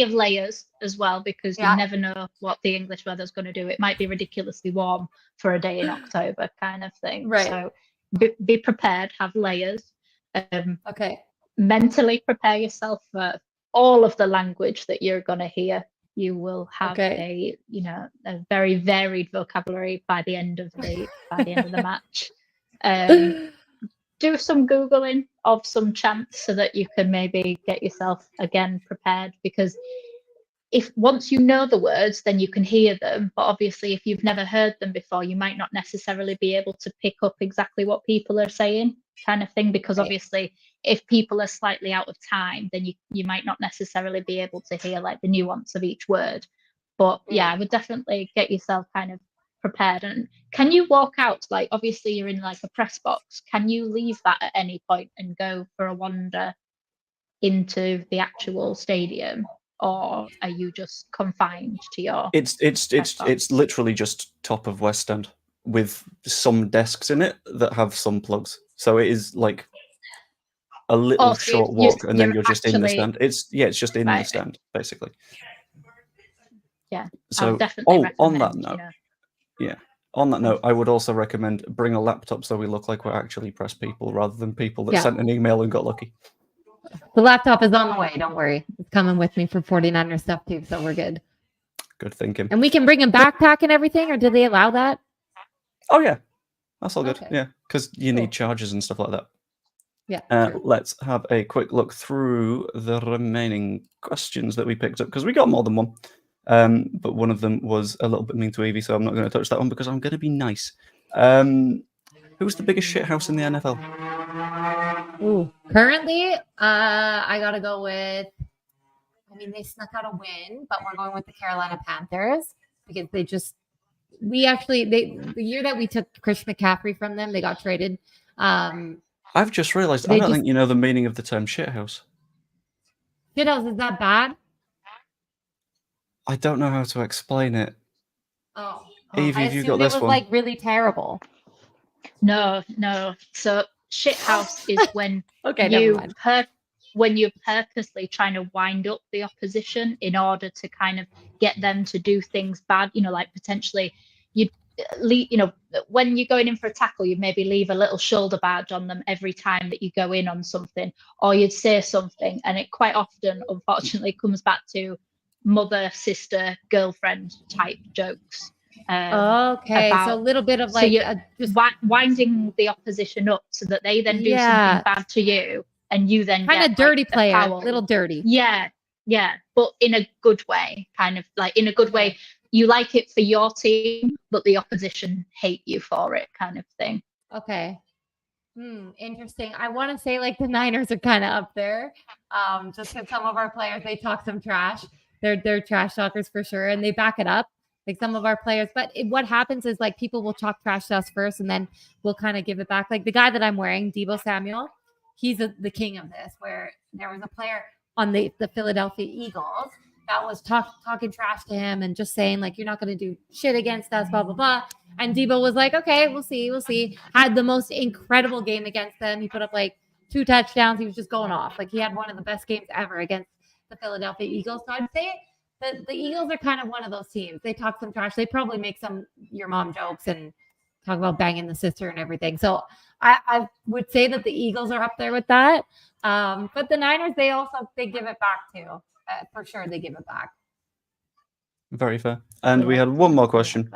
of layers as well, because you never know what the English weather's going to do. It might be ridiculously warm for a day in October, kind of thing. Right. So be prepared, have layers. Okay. Mentally prepare yourself for all of the language that you're going to hear. You will have a very varied vocabulary by the end of the match. Do some Googling of some chants so that you can maybe get yourself again prepared, because if once you know the words, then you can hear them. But obviously, if you've never heard them before, you might not necessarily be able to pick up exactly what people are saying, kind of thing. Because obviously, if people are slightly out of time, then you might not necessarily be able to hear like the nuance of each word. But yeah, I would definitely get yourself kind of prepared. And can you walk out, like, obviously you're in like a press box, can you leave that at any point and go for a wander into the actual stadium, or are you just confined to your it's literally just top of West End with some desks in it that have some plugs, so it is like a little short walk, and then you're just in the stand. It's just in the stand basically. Yeah, so I'll definitely recommend, on that note, on that note, I would also recommend bring a laptop so we look like we're actually press people rather than people that sent an email and got lucky. The laptop is on the way. Don't worry. It's coming with me for 49er stuff too, so we're good. Good thinking. And we can bring a backpack and everything, or do they allow that? Oh, yeah. That's all good. Yeah, because you need chargers and stuff like that. Yeah. Let's have a quick look through the remaining questions that we picked up, because we got more than one. But one of them was a little bit mean to Evie, so I'm not going to touch that one because I'm going to be nice. Who's the biggest shithouse in the NFL? Ooh, currently, I got to go with, they snuck out a win, but we're going with the Carolina Panthers because the year that we took Chris McCaffrey from them, they got traded. I've just realized, I don't think you know the meaning of the term shithouse. Shithouse, is that bad? I don't know how to explain it. Oh, Evie, have you got this one? It was like really terrible. No. So shithouse is when when you're purposely trying to wind up the opposition in order to kind of get them to do things bad. Like potentially when you're going in for a tackle, you'd maybe leave a little shoulder badge on them every time that you go in on something, or you'd say something, and it quite often, unfortunately, comes back to mother, sister, girlfriend type jokes. So a little bit of like just winding the opposition up so that they then do something bad to you, and you then kind of dirty player, foul. Little dirty. Yeah, but in a good way, kind of like in a good way. You like it for your team, but the opposition hate you for it, kind of thing. Okay. Interesting. I want to say like the Niners are kind of up there, just because some of our players, they talk some trash. They're trash talkers for sure, and they back it up. Like some of our players, but what happens is like people will talk trash to us first, and then we'll kind of give it back. Like the guy that I'm wearing, Deebo Samuel, he's the king of this. Where there was a player on the Philadelphia Eagles that was talking trash to him and just saying like, you're not going to do shit against us, blah, blah, blah. And Debo was like, okay, we'll see. Had the most incredible game against them. He put up like 2 touchdowns. He was just going off. Like he had one of the best games ever against the Philadelphia Eagles. So I'd say that the Eagles are kind of one of those teams. They talk some trash. They probably make some your mom jokes and talk about banging the sister and everything. So I would say that the Eagles are up there with that. But the Niners, they give it back too. For sure, they give it back. Very fair. And we had one more question,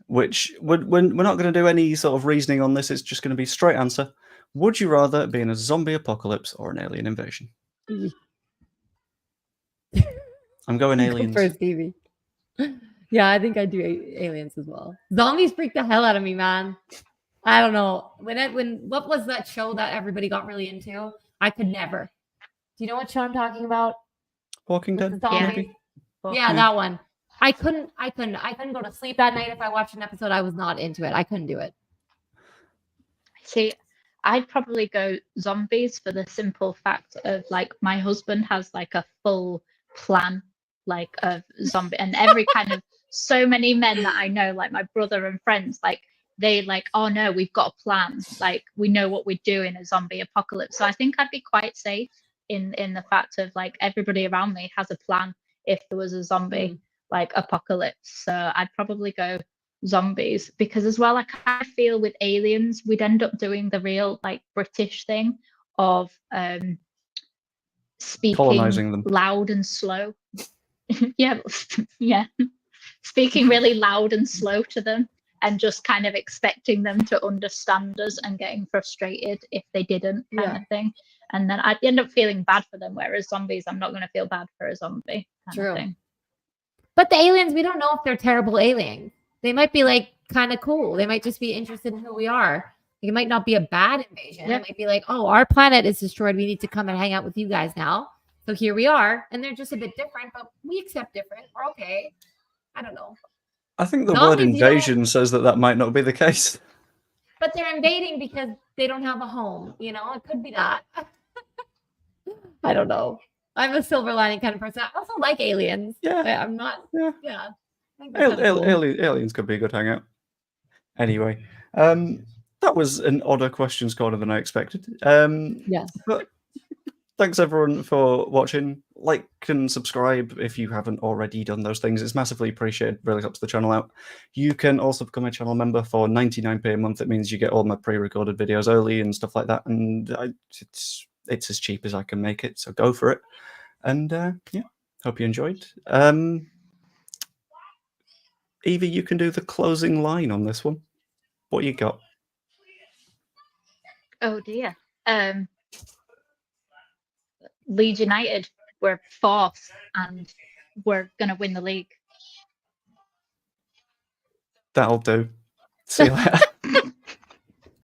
which we're not going to do any sort of reasoning on this. It's just going to be straight answer. Would you rather be in a zombie apocalypse or an alien invasion? I'm going aliens. Go first, Stevie. Yeah, I think I do aliens as well. Zombies freak the hell out of me, man. I don't know. What was that show that everybody got really into? I could never. Do you know what show I'm talking about? Walking Dead? Yeah, that one. I couldn't go to sleep that night if I watched an episode. I was not into it. I couldn't do it. See, I'd probably go zombies for the simple fact of like my husband has like a full plan like of zombie and every kind of so many men that I know, like my brother and friends, like they like, oh no, we've got a plan. Like we know what we do in a zombie apocalypse. So I think I'd be quite safe in the fact of like everybody around me has a plan if there was a zombie like apocalypse. So I'd probably go zombies because as well I kind of feel with aliens we'd end up doing the real like British thing of speaking colonizing them loud and slow. yeah speaking really loud and slow to them and just kind of expecting them to understand us and getting frustrated if they didn't kind of thing. And then I'd end up feeling bad for them, whereas zombies I'm not going to feel bad for a zombie kind of thing. But the aliens, we don't know if they're terrible aliens. They might be like kind of cool. They might just be interested in who we are. It might not be a bad invasion. It might be like, oh, our planet is destroyed. We need to come and hang out with you guys now. So here we are. And they're just a bit different, but we accept different. We're okay. I don't know. I think the word invasion says that might not be the case. But they're invading because they don't have a home. You know, it could be that. I don't know. I'm a silver lining kind of person. I also like aliens. Yeah. I'm not. Yeah. Aliens could be a good hangout. Anyway, that was an odder questions corner than I expected. Yes. But thanks everyone for watching. Like and subscribe if you haven't already done those things. It's massively appreciated. Really helps the channel out. You can also become a channel member for 99p a month. It means you get all my pre-recorded videos early and stuff like that. And it's as cheap as I can make it. So go for it. And yeah, hope you enjoyed. Evie, you can do the closing line on this one. What you got? Oh dear. Leeds United were fourth and we're going to win the league. That'll do. See you later.